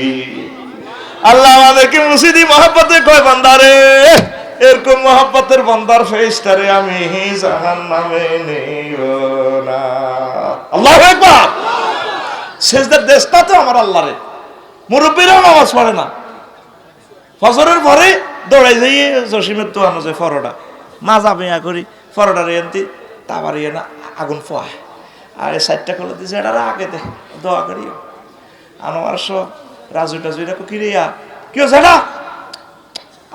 আল্লাহ আমাদেরকে মুসিদি মহব্বতে কয় বান্দারে, এরকম মহব্বতের বান্দার ফেরেশতারে আমি জাহান্নামে নিব না। আল্লাহু আকবার। সেজদার দেশটা তো আমার আল্লাহরে। মুরব্বীরাও নামাজ পড়ে না, ফজরের পরে দৌড়াই যাইয়ে জসিমের তো আনো যে ফরোটা মাজা বেয়া করি ফরোটা রেন্তি তারপর ইয়ে না আগুন ফোয়ায় আর এই সাইডটা করলে দিয়েছে এটা আগে দে দোয়া করিও আনোয়ার সব রাজু টাজু এটা কিরিয়া কি হচ্ছে এটা?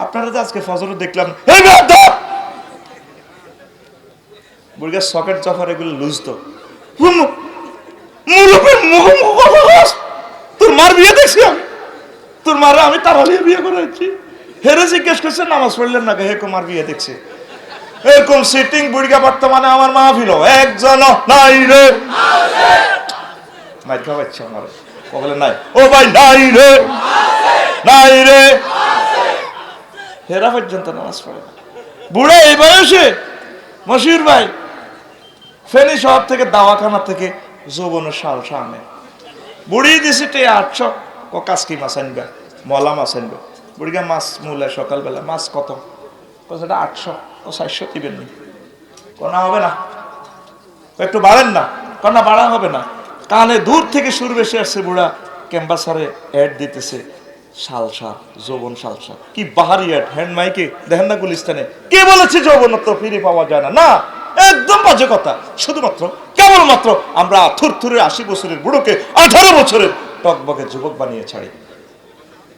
আপনারা তো আজকে ফজরে দেখলাম বুড়িগার সকেট জফার এগুলো লুজ তো। তোর মার বিয়ে দেখছি আমি, তোর মারা আমি তারালিয়ে বিয়ে করেছি। হেরে জিজ্ঞেস করছে নামাজ পড়লেন না, হে কুমার বিয়ে দেখছে। এরকম সিটিং বুড়িগা বর্তমানে আমার মাহফিল একজন নাই রে, মাইর খাওয়াচ্ছে আমার বলে নাই, ও ভাই নাই রে, নাই রে। হেরা পর্যন্ত নামাজ পড়ে না বুড়া এই বয়সে। মশিউর ভাই ফেনী শহর থেকে দাওয়াখানা থেকে যৌবনের সাল সামনে বুড়ি দিছে 800 কাসকি মাছ আনবে, মলা মাছ আনবে। বুড়িগা মাছ মূল্য সকালবেলা মাছ কত? সেটা 800 ও 400 দিবেন নি? কোনা হবে না, একটু বাড়েন না, কোনা বাড়া হবে না। কানে দূর থেকে সুর বেশি আসছে বুড়া ক্যাম্পাসারে অ্যাড দিতেছে সালসা যৌবন সালসা কি বাহারি অ্যাড হ্যান্ড মাইকে দেখেন না গুলিস্তানে। কে বলেছে যৌবনত্ব ফিরে পাওয়া যায় না? না, একদম বাজে কথা। শুধুমাত্র কেবলমাত্র আমরা থুরথুরে 80 বছরের বুড়োকে 18 বছরের টকবকে যুবক বানিয়ে ছাড়ি।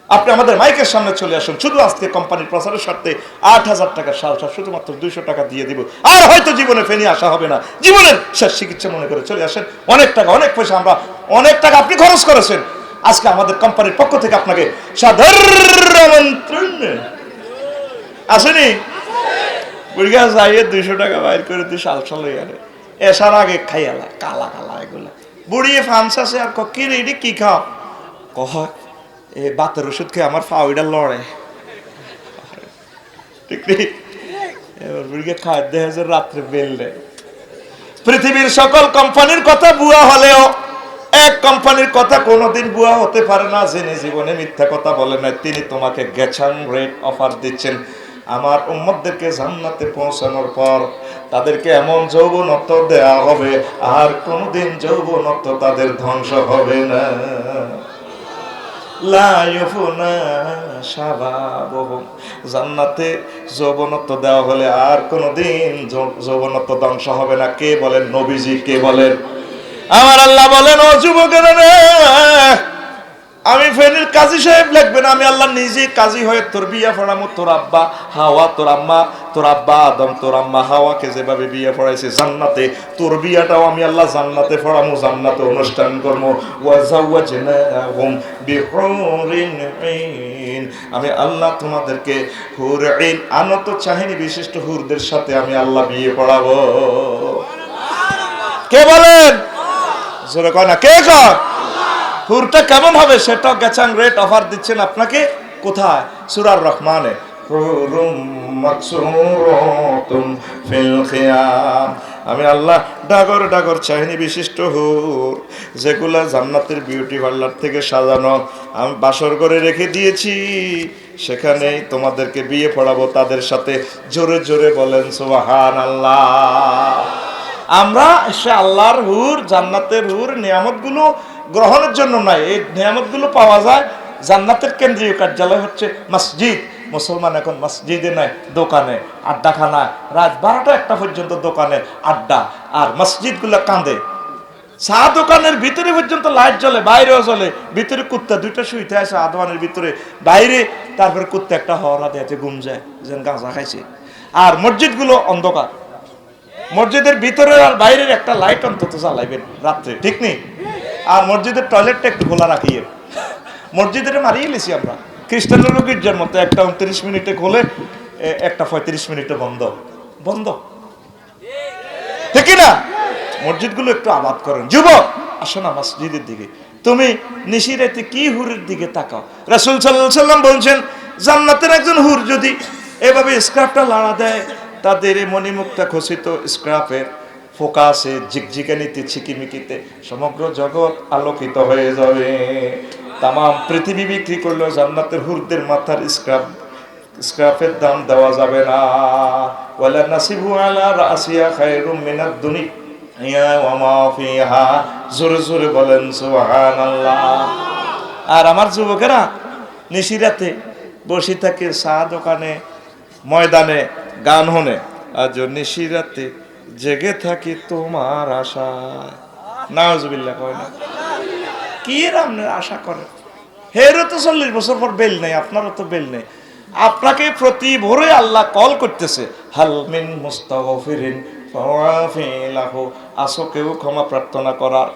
আপনি আমাদের মাইকের সামনে চলে আসুন, শুধু আজকে কোম্পানির প্রচারের স্বার্থে 8,000 টাকা সালসা শুধুমাত্র 200 টাকা দিয়ে দিব। আর হয়তো জীবনে ফেনি আসা হবে না, জীবনের শেষ চিকিৎসা মনে করে চলে আসেন। অনেক টাকা অনেক পয়সা আমরা অনেক টাকা আপনি খরচ করেছেন। আজকে আমাদের কোম্পানির পক্ষ থেকে আপনাকে সাধারণ আমন্ত্রণ আসেনি। বুড়িগা যাইয়ে 200 টাকা বাইর করে তুই সালসা লই আরে এসার আগে খাইয়ালা কালা কালা এগুলা বুড়িয়ে ফান্স আছে। আর কি রে এটি কি খাও? কহ এ বাতের ওষুধ খেয়ে আমার ফাউইটা লড়ে। ঠিক নেই? এবার বুড়িকে খায় দেখা যায় রাত্রে বেললে। পৃথিবীর সকল কোম্পানির কথা বুয়া হলেও এক কোম্পানির কথা কোনোদিন বুয়া হতে পারে না। যিনি জীবনে মিথ্যা কথা বলেন না, তিনি তোমাকে গেছান রেট অফার দিচ্ছেন। আমার উম্মতদেরকে জান্নাতে পৌঁছানোর পর তাদেরকে এমন যৌবনত্ব দেয়া হবে আর কোনোদিন যৌবনত্ব তাদের ধ্বংস হবে না। জান্নাতে যৌবনত্ব দেওয়া হলে আর কোনোদিন যৌবনত্ব ধ্বংস হবে না। কে বলেন? নবীজি। কে বলেন? আমার আল্লাহ বলেন, ও যুবকেরা রে, আমি ফেনীর কাজী সাহেব লাগবে না, আমি আল্লাহ নিজে কাজী হয়ে তোর বিয়া পড়ামো। তোর আব্বা হাওয়া, তোর আম্মা, তোর আব্বা আদম, তোর আম্মা হাওয়াকে যেভাবে বিয়ে পড়াইছে জান্নাতে, তোর বিয়াটাও আমি আল্লাহ জান্নাতে পড়ামো, জান্নাতে অনুষ্ঠান করবো। ওয়াজাওয়াজনাহুম বিহুরিন আইন, আমি আল্লাহ তোমাদেরকে হুর আইন, আনত চাহিনী বিশিষ্ট হুরদের সাথে আমি আল্লাহ বিয়ে পড়াবো। কে বলেন? জোরে কয় না, কে কয়? হুরটা কেমন হবে সেটা গেছাং রেট অফার দিচ্ছেন আপনাকে। কোথায়? সূরা আর রহমানে হুরুম মাকসুরাতুন ফিল খিয়াম। আমি আল্লাহ ডাগর ডাগর চাহিনি বিশিষ্ট হুর, যেগুলা জান্নাতের বিউটি পার্লার থেকে সাজানো, আমি বাসর করে রেখে দিয়েছি, সেখানেই তোমাদেরকে বিয়ে পড়াবো তাদের সাথে। জোরে জোরে বলেন সুবহানাল্লাহ। আমরা সে আল্লাহর হুর, জান্নাতের হুর নিয়ামতগুলো গ্রহণের জন্য নয়, এই নিয়ামতগুলো পাওয়া যায়। জান্নাতের কেন্দ্রীয় কার্যালয় হচ্ছে মসজিদ। মুসলমান এখন মসজিদে নয়, দোকানে, আড্ডাখানায়, রাত 12টা-1টা পর্যন্ত দোকানে আড্ডা, আর মসজিদগুলো কাঁদে। চা দোকানের ভিতরে পর্যন্ত লাইট জ্বলে, বাইরেও জ্বলে, ভিতরে কুত্তা দুইটা শুইতে আছে আদওয়ানের ভিতরে, বাইরে তারপরে কুত্তা একটা হওয়া দিয়েছে, ঘুম যায়, যেন গাঁজা খাইছে। আর মসজিদগুলো অন্ধকার, মসজিদের ভিতরের আর বাইরের একটা লাইট অন্তত জ্বালাইবেন রাত্রে, ঠিক নেই? আর মসজিদের টয়লেটটা একটু খোলা রাখিয়ে। মসজিদের মারিয়ে লিছি আমরা, খ্রিস্টানের গির্জার মতো, একটা 29 মিনিটে খোলে, একটা 35 মিনিটে বন্ধ বন্ধ, ঠিক না? মসজিদগুলো একটু আবাদ করেন। যুবক, আসো না মসজিদের দিকে। তুমি নিশিরাতে কি হুরের দিকে তাকাও। রাসূল সাল্লাল্লাহু আলাইহি সাল্লাম বলছেন, জান্নাতের একজন হুর যদি এভাবে স্ক্রাফটা লাড়া দেয়, তাদের মণিমুক্তা খচিত স্ক্রাফের ফোকাসে, ঝিকঝিকানিতে, ছিকিমিকিতে সমগ্র জগৎ আলোকিত হয়ে যাবে। তাম পৃথিবী বিক্রি করলেও জান্নাতের হুরদের মাথার স্ক্রাফের দাম দেওয়া যাবে না। ওয়ালা নাসিবু আলা রাসিয়া খায়রুম মিনাদ দুনিয়া ওয়া মা ফিহা। জোরে জোরে বলেন সুবহানাল্লাহ। আর আমার যুবকেরা নিশিরাতে বসে থাকে চা দোকানে, ময়দানে, গান হনে, আজ নিশিরাতে জেগে থাকি তোমার আশায়। নাউজুবিল্লাহ কয় না? কি আপনার আশা করে? হেরও তো 40 বছর পর বেল নেই, আপনারও তো বেল নেই। আপনাকে প্রতি ভোরে আল্লাহ কল করতেছে, হাল মিন মুস্তাগফিরিন ফাওয়াফিলাহু। আসো কেউ ক্ষমা প্রার্থনা করার,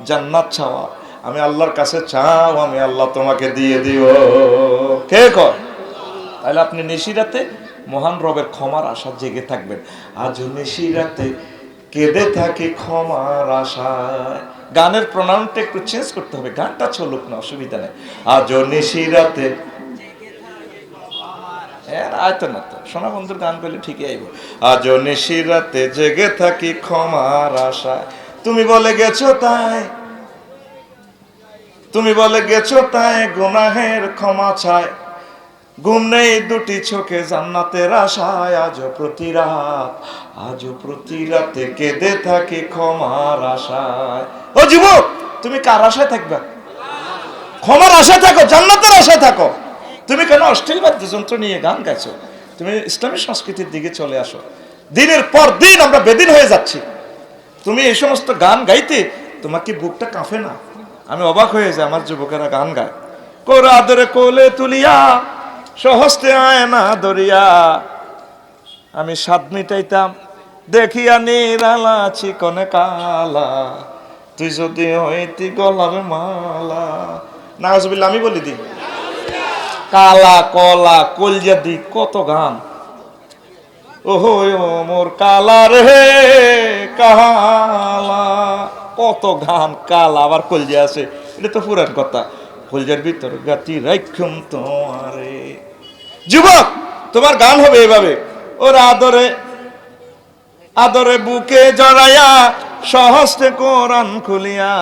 জান্নাত চাওয়া, আমি আল্লাহর কাছে চাও, আমি আল্লাহ তোমাকে দিয়ে দিব। কে কয়? তাহলে আপনি নিশিরাতে মহান রবের ক্ষমার আশা জেগে থাকবেন। আজ নিশিরাতে কেঁদে থাকি ক্ষমার আশায়। গানের প্রণামটা একটু চেঞ্জ করতে হবে, গানটা চলুক না, অসুবিধা নেই। আজ নিশিরাতে আয়তো না তো, সোনা বন্ধুর গান পেলে ঠিকই আইব। আজ নিশিরাতে জেগে থাকি ক্ষমার আশায়। তুমি বলে গেছো তাই, তুমি বলে গেছো তাই, গুনাহের ক্ষমা চায়, ঘুম নেই দুটি চোখে জান্নাতের আশায়। আজও প্রতি রাত, আজও প্রতি রাতে কেঁদে থাকি ক্ষমার আশায়। ও যুবক, তুমি কার আশায় থাকবে? ক্ষমার আশায় থাকো, জান্নাতের আশায় থাকো। তুমি কেন অশ্লীল বাদ্যযন্ত্র নিয়ে গান গাইছো? তুমি ইসলামী সংস্কৃতির দিকে চলে আসো। দিনের পর দিন আমরা বেদিন হয়ে যাচ্ছি। তুমি এই সমস্ত গান গাইতে তোমার কি বুকটা কাঁপে না? আমি অবাক হয়ে যাই, আমার যুবকেরা গান গায়, কোরা আদরে কোলে তুলিয়া সহস্তে আয় না দরিয়া, আমি স্বাদ মিটাইতাম দেখিয়া নিরালা চিকনে কালা, তুই যদি হইতি গলার মালা। নাউজুবিল্লাহ, আমি বলি দি, কালা কলা কলজা দি, কত গান। ওহো মোর কালা রে কালা, কত গান। কালা আবার কলজা আছে, এটা তো পুরান কথা। কলজার ভিতর গাতি রাইখুম তোমারে। যুবক, তোমার গান হবে এভাবে, ওর আদরে আদরে বুকে জড়াইয়া সহস্তে কোরআন খুলিয়া,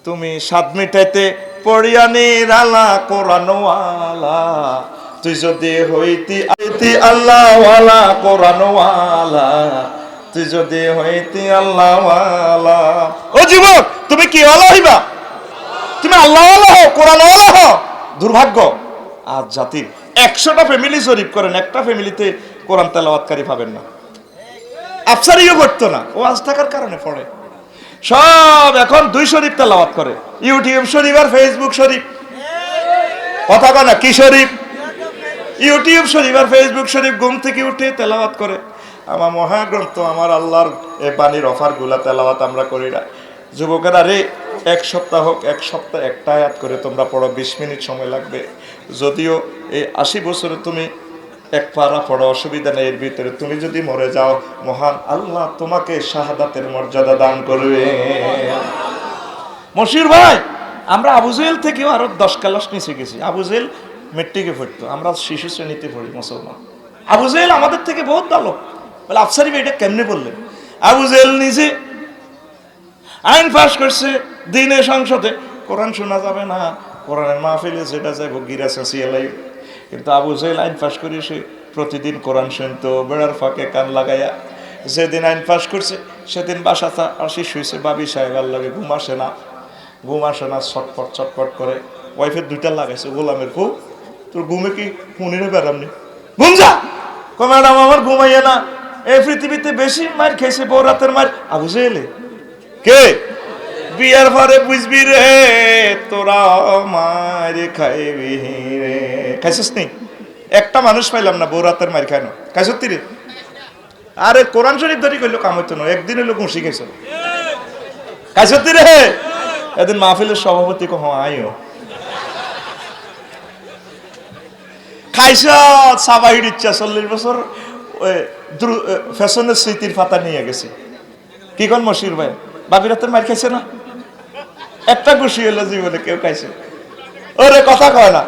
তুমি স্বাদ মিটাইতে পড়িয়া নিরালা কোরআনওয়ালা, তুই যদি হইতি আইতি আল্লাহওয়ালা কোরআনওয়ালা, তুই যদি হইতি আল্লাহওয়ালা। ও যুবক, তুমি কি ওয়ালা হইবা? তুমি আল্লাহওয়ালা হও, কোরআনওয়ালা হও। দুর্ভাগ্য আজ জাতির। 100টা ফ্যামিলি জরিপ করেন, একটা ফ্যামিলিতে কোরআন তেলাওয়াতকারী পাবেন না। আফসারিও পড়তো না, ও আজ থাকার কারণে পড়ে। সব এখন 2 শরীফ তেলাওয়াত করে, ইউটিউব শরীফ আর ফেসবুক শরীফ। কথা কয় না, কি শরীফ? ইউটিউব শরীফ আর ফেসবুক শরীফ। ঘুম থেকে উঠে তেলাওয়াত করে। আমার মহাগ্রন্থ, আমার আল্লাহর এই বাণীর অফার গুলা তেলাওয়াত আমরা করি না। যুবকেরা রে, 1 সপ্তাহ হোক, 1 সপ্তাহ একটা আয়াত করে তোমরা পড়ো, 20 মিনিট সময় লাগবে। যদিও এই 80 বছরে তুমি 1 পারা পড়ো, অসুবিধা নেই। এর ভিতরে তুমি যদি মরে যাও, মহান আল্লাহ তোমাকে শাহাদাতের মর্যাদা দান করবে। মশির ভাই, আমরা আবু জেহেল থেকেও আরো 10 ক্লাস নিচে গেছি। আবু জেহেল মেট্রিকে পড়তো, আমরা শিশু শ্রেণীতে পড়ি মুসলমান। আবু জেহেল আমাদের থেকে বহুত ভালো। বলে আফসারি ভাই এটা কেমনে বললেন? আবু জেহেল নিজে আইন পাস করছে দিনে সংসদে, কোরআন শোনা যাবে না, কোরআনের মাহফিলে যেটা যাইব গিরা চেঁচিয়ে। কিন্তু আবু জেহেল আইন পাস করে সে প্রতিদিন কোরআন শুনতো বেড়ার ফাঁকে কান লাগাইয়া। যেদিন আইন পাস করছে সেদিন বাসাটা আসি শুয়েছে, বাবি সাহেব আর লাগে ঘুম আসে না, ছটপট ছটপট করে। ওয়াইফের দুইটা লাগাইছে, গোলামের ফু তোর ঘুমে কি হুনিরে বেড়ামনি, ঘুম যা। ম্যাডাম আমার ঘুমাইয়ে না, এই পৃথিবীতে বেশি মার খেয়েছে বউ রাতের মার আবু জেহেলে। কে? বিয়ার পরে বুঝবি রে তোরা মার খাইবি রে। খাইছিস নি? একটা মানুষ পাইলাম না বউ রাতের মার খায় না, খাইছ রে? আরে কোরআন শরীফ ধরি কইলো কাম হইতো না, একদিন হইলো ঘুষি খাইছ, খাইছ রে? এদিন মাহফিলের সভাপতি কহ আইও খাইছ সাবাহির ইচ্ছা 40 বছর ওই ফ্যাশনের স্মৃতির পাতা নিয়ে গেছে। কি কোন মশির ভাই বাবির হাতের মার খাইছে না? একটা খুশি হলো জীবনে কেউ খাইছে? ওরে কথা কয় না,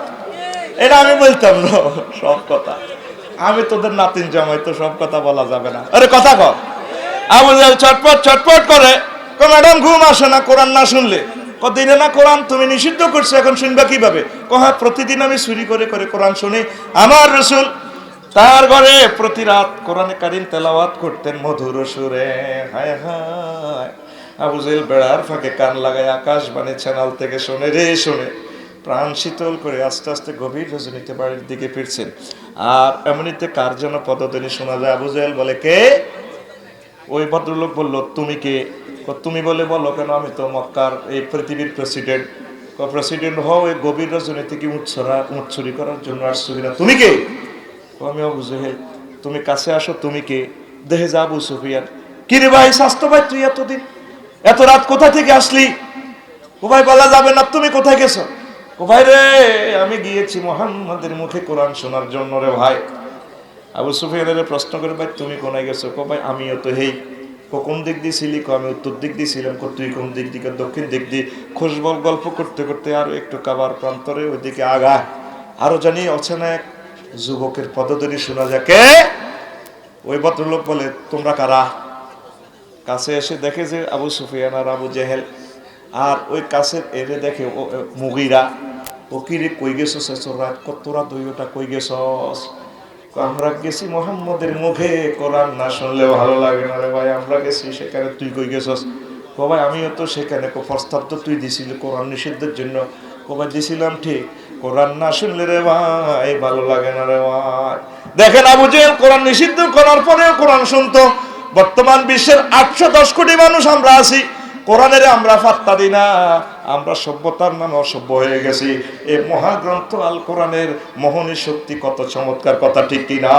এটা আমি বলতাম না সব কথা। আমি তোদের নাতিন জামাই, তো সব কথা বলা যাবে না। আরে কথা কর। আবু জেহেল ছটপট ছটপট করে, ম্যাডাম ঘুম আসে না কোরআন না শুনলে। দিনে না কোরআন তুমি নিষিদ্ধ করছো, এখন শুনবা কিভাবে? হ্যাঁ প্রতিদিন আমি চুরি করে করে কোরআন শুনি। আমার রাসূল তার ঘরে প্রতি রাত কোরআনে কারীম তেলাওয়াত করতেন মধুর সুরে। হায় হায়, আবু জেহেল বেড়ার ফাঁকে কান লাগায় আকাশবাণী চ্যানেল থেকে শুনে রে শুনে প্রাণ শীতল করে আস্তে আস্তে গভীর রজনীতে বাড়ির দিকে ফিরছেন। আর এমনিতে কার যেন পদধ্বনি শোনা যায়। আবু জেহেল বলে কে? ওই ভদ্রলোক বলল তুমি কে? তুমি বলে বলো কেন? আমি তো মক্কার এই পৃথিবীর প্রেসিডেন্ট। প্রেসিডেন্ট হও এই গভীর রজনী থেকে উট চুরি করার জন্য আসছো কিনা? তুমি কে? আমি আবু জেহেল। তুমি কাছে আসো, তুমি কে? দেখে যা আবু সুফিয়ান। কি রে ভাই স্বাস্থ্য ভাই, তুই এতদিন এত রাত কোথা থেকে আসলি? ও ভাই বলা যাবে না, তুমি কোথায় গেছো? ও ভাই রে আমি গিয়েছি মুহাম্মাদের মুখে কোরআন শোনার জন্য রে ভাই। আবু সুফিয়ানের প্রশ্ন করে ভাই তুমি কোনায় গেছো? ভাই আমিও তো হেই। কোন দিক দিয়ে ছিলি? আমি উত্তর দিক দিয়ে ছিলাম। তুই কোন দিক দিকে? দক্ষিণ দিক দিয়ে। খুশবল গল্প করতে করতে আরো একটু কাবার প্রান্তরে ওইদিকে আগা আরো জানি অচেনা এক যুবকের পদধ্বনি শোনা যায়। কে? ওই ভদ্রলোক বলে তোমরা কারা? কাছে এসে দেখে যে আবু সুফিয়ান আর আবু জেহেল। আর ওই কাছের এরে দেখে মুগিরা। ও কি রে কই গেছস রাত? তোরা দুইটা কই গেছস? আমরা গেছি মুহাম্মদের মুখে কোরআন না শুনলে ভালো লাগে না রে ভাই, আমরা গেছি সেখানে। তুই কই গেছস? ভাই আমিও তো সেখানে। প্রস্তাব তো তুই দিছিলি কোরআন নিষিদ্ধের জন্য। ভাই দিছিলাম ঠিক, কোরআন না শুনলে রে ভাই ভালো লাগে না রে ভাই। দেখেন আবু জেহেল কোরআন নিষিদ্ধ করার পরেও কোরআন শুনতো। বর্তমান বিশ্বের 810 কোটি মানুষ আমরা আছি, কোরআনের আমরা পাত্তা দিই না। আমরা সভ্যতার নামে অসভ্য হয়ে গেছি। এই মহাগ্রন্থ আল কোরআনের মোহনী শক্তি কত চমৎকার, কথা ঠিক কিনা?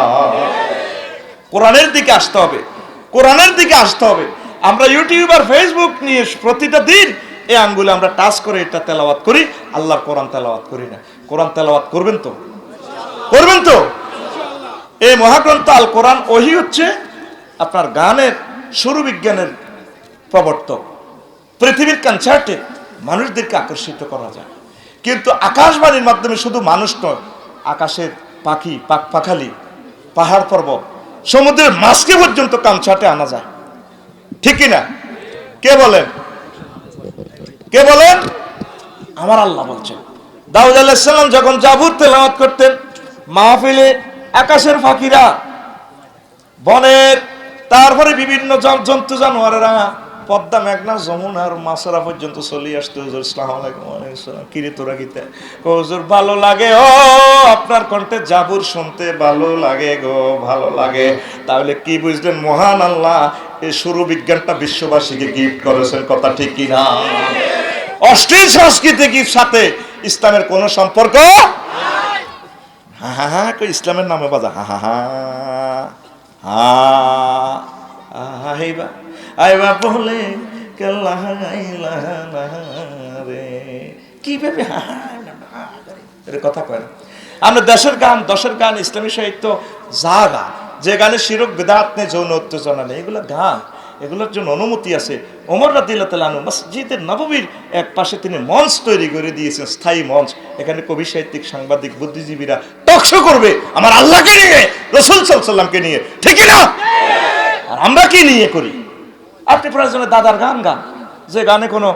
কোরআনের দিকে আসতে হবে, কোরআনের দিকে আসতে হবে। আমরা ইউটিউব আর ফেসবুক নিয়ে প্রতিটা দিন এই আঙ্গুলে আমরা টাচ করে এটা তেলাওয়াত করি, আল্লাহর কোরআন তেলাওয়াত করি না। কোরআন তেলাওয়াত করবেন তো? করবেন তো? এই মহাগ্রন্থ আল কোরআন ওহী হচ্ছে আপনার গানের সুর বিজ্ঞানের প্রবর্তক। পৃথিবীর কনসার্টে মানুষদেরকে আকর্ষিত করা যায়, কিন্তু আকাশবাণীর মাধ্যমে শুধু মানুষ নয়, আকাশের পাখি পাখালি, পাহাড় পর্বত, সমুদ্রের মাছকে পর্যন্ত কনসার্টে আনা যায়। ঠিক কিনা? কে বলেন? কে বলেন? আমার আল্লাহ বলছেন। দাউদ আলাইহিস সালাম যখন জাবুর তেলাওয়াত করতেন, মাহফিলে আকাশের পাখিরা, বনের, তারপরে বিভিন্ন জন্তু জানোয়ারেরা, পদ্মা, মেঘনা, যমুনার মাছরা পর্যন্ত চলে আসতো। হুজুর আসসালামু আলাইকুম। ওয়ালাইকুম আসসালাম। কিরে তোরা গীতে? হুজুর ভালো লাগে, ও আপনার কণ্ঠে জাবুর শুনতে ভালো লাগে গো, ভালো লাগে। তাহলে কি বুঝলেন? মহান আল্লাহ এই সুর বিজ্ঞানটা বিশ্ববাসীকে গিফট করেছেন, কথা ঠিক কিনা? অশ্লীল সংস্কৃতির সাথে ইসলামের কোনো সম্পর্ক নাই। হা হা হা ইসলামের নামে বাজা হা হা হা হা হাইবা আইবা বলে রে কি ভেবে কথা কয় না। আমরা দেশের গান, ইসলামী সাহিত্য যা গান, যে গানে শিরক বিদআত নেই, যৌন উত্তেজনা নেই, এগুলো গান, এগুলোর জন্য অনুমতি আছে। ওমর রাদিয়াল্লাহু তাআলা আনহু মসজিদে নববীর এক পাশে তিনি মঞ্চ তৈরি করে দিয়েছেন, স্থায়ী মঞ্চ। এখানে কবি, সাহিত্যিক, সাংবাদিক, বুদ্ধিজীবীরা টকশো করবে আমার আল্লাহকে নিয়ে, রাসূল সাল্লাল্লাহু আলাইহি ওয়াসাল্লামকে নিয়ে, ঠিক না? আর আমরা কি নিয়ে করি? আপনি প্রয়োজনে দাদার গান গান, যে গানে কোনো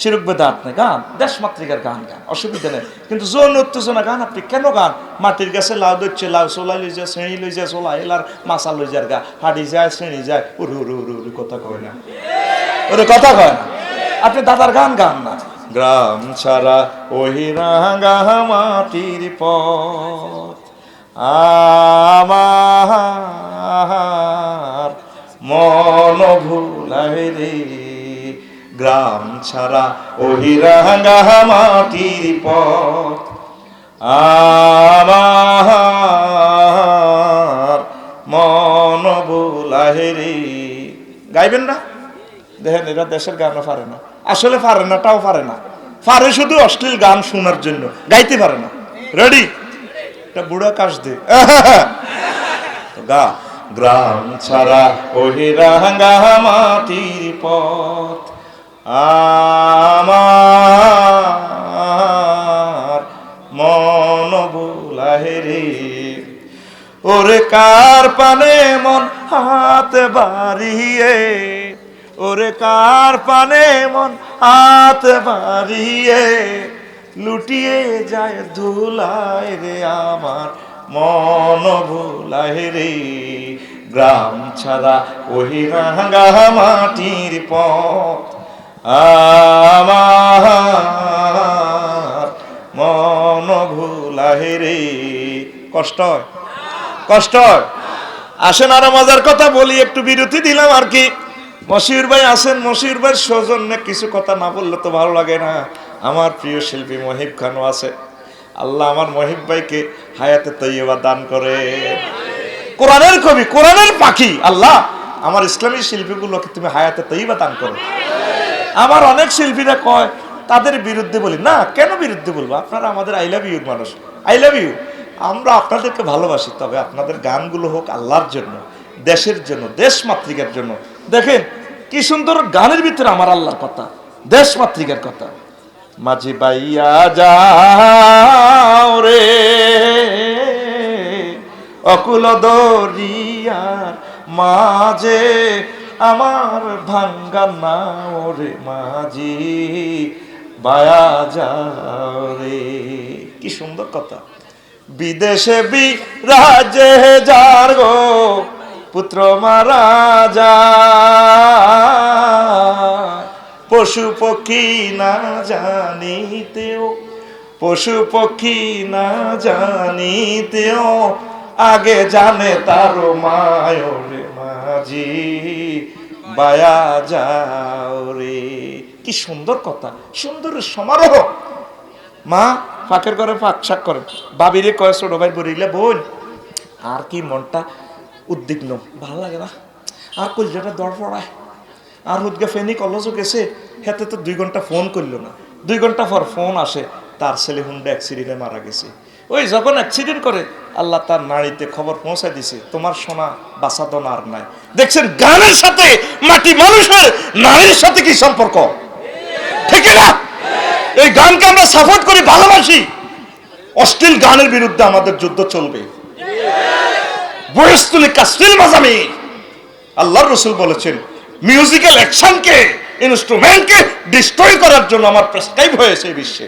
শিরক বেদাত নেই, গান দেশমাতৃকার গান গান, অসুবিধা নেই। কিন্তু যৌন উত্তেজনা গান আপনি কেন গান? মাটির গাছে লাউ ধরছে, লাউ সোলাই লই যায়, শ্রেণী লই যায়, সোলা এলার মাছা লই যার গা, হাঁড়ি যায়, শ্রেণী যায়, উরু উরু উরু উরু, কথা কয় না, ওরে কথা কয় না। আপনি দাদার গান গান না। গ্রাম ছাড়া ওই রাঙা মাটির পথ আমার মন ভুলায় রে, গ্রাম ছাড়া ওই রাঙা মাটির পথ আমার মন ভুলায় রে। গাইবেন না? দেখেন, এরা দেশের গানও পারে না, আসলে পারে না, তাও পারে না, পারে শুধু অশ্লীল গান শোনার জন্য, গাইতে পারে না। রেডি? এটা বুড়া কাশ দে গা। গ্রাম ছাড়া ওই রাঙা মাটির পথ আমার মন ভুলায় রে, ওরে কার পানে মন হাত বাড়িয়ে, ওরে কার পানে মন হাত বাড়িয়ে, লুটিয়ে যায় ধুলায় রে আমার মন ভুলায় রে, গ্রাম ছাড়া ওই রাঙা মাটির পথ আমার মন ভুলায় রে। কষ্ট হয়, কষ্ট হয়। আসেন আরো মজার কথা বলি, একটু বিরতি দিলাম আর কি। মশিউর ভাই আছেন, মশিউর ভাই সৌজন্যে কিছু কথা না বললে তো ভালো লাগে না। আমার প্রিয় শিল্পী মহিব খানও আছে। আল্লাহ আমার মহিব ভাইকে হায়াতে তৈয়বা দান করে। কোরআনের কবি, কোরআনের পাখি, আল্লাহ আমার ইসলামী শিল্পীগুলোকে তুমি হায়াতে তৈয়বা দান করো। আমার অনেক শিল্পীরা কয় তাদের বিরুদ্ধে বলি না, কেন বিরুদ্ধে বলবো? আপনারা আমাদের আই লাভ ইউর মানুষ, আই লাভ ইউ। আমরা আপনাদেরকে ভালোবাসি, তবে আপনাদের গানগুলো হোক আল্লাহর জন্য, দেশের জন্য, দেশ মাতৃকার জন্য। দেখেন কি সুন্দর গানের ভিতরে আমার আল্লাহর কথা, দেশ মাতৃকার কথা। মাঝি বাইয়া যাও রে অকুল দরিয়ার মাঝে, আমার ভাঙ্গা নাও রে মাঝি বায়া যাও রে। কি সুন্দর কথা। বিদেশে বিরাজে যার গো পুত্র মারা যায়, পশু পক্ষী না জানিতেও, পশু পক্ষী না জানিতেও, আগে জানে তার মায় রে মাঝি বায়া যাও রে। কি সুন্দর কথা, সুন্দর সমারোহ। মা ফাঁকের করে ফাঁক শাক করে, বাবিরে কয় ছোট ভাই বলিলে বোন আর কি মনটা উদ্বিগ্ন, ভালো লাগে না, আর কলজাটা দর পড়ায়, আর হুদগা ফেনি কলেজও গেছে, হেতে তো 2 ঘন্টা ফোন করলো না। 2 ঘন্টা পর ফোন আসে, তার ছেলে হুন্ডা অ্যাক্সিডেন্টে মারা গেছে। ওই যখন অ্যাক্সিডেন্ট করে আল্লাহ তার নাড়িতে খবর পৌঁছায় দিছে, তোমার সোনা বাঁচাদন আর নাই। দেখছেন গানের সাথে মাটি মানুষের নারীর সাথে কি সম্পর্ক, ঠিক না? এই গানকে আমরা সাপোর্ট করি, ভালোবাসি। অশ্লীল গানের বিরুদ্ধে আমাদের যুদ্ধ চলবে। বয়স্তুলি কাস্টিল মাজামি, আল্লাহর রাসূল বলেছেন মিউজিক্যাল অ্যাকশনকে, ইনস্ট্রুমেন্টকে ডিস্ট্রয় করার জন্য আমার প্রেসক্রাইব হয়েছে এই বিশ্বে।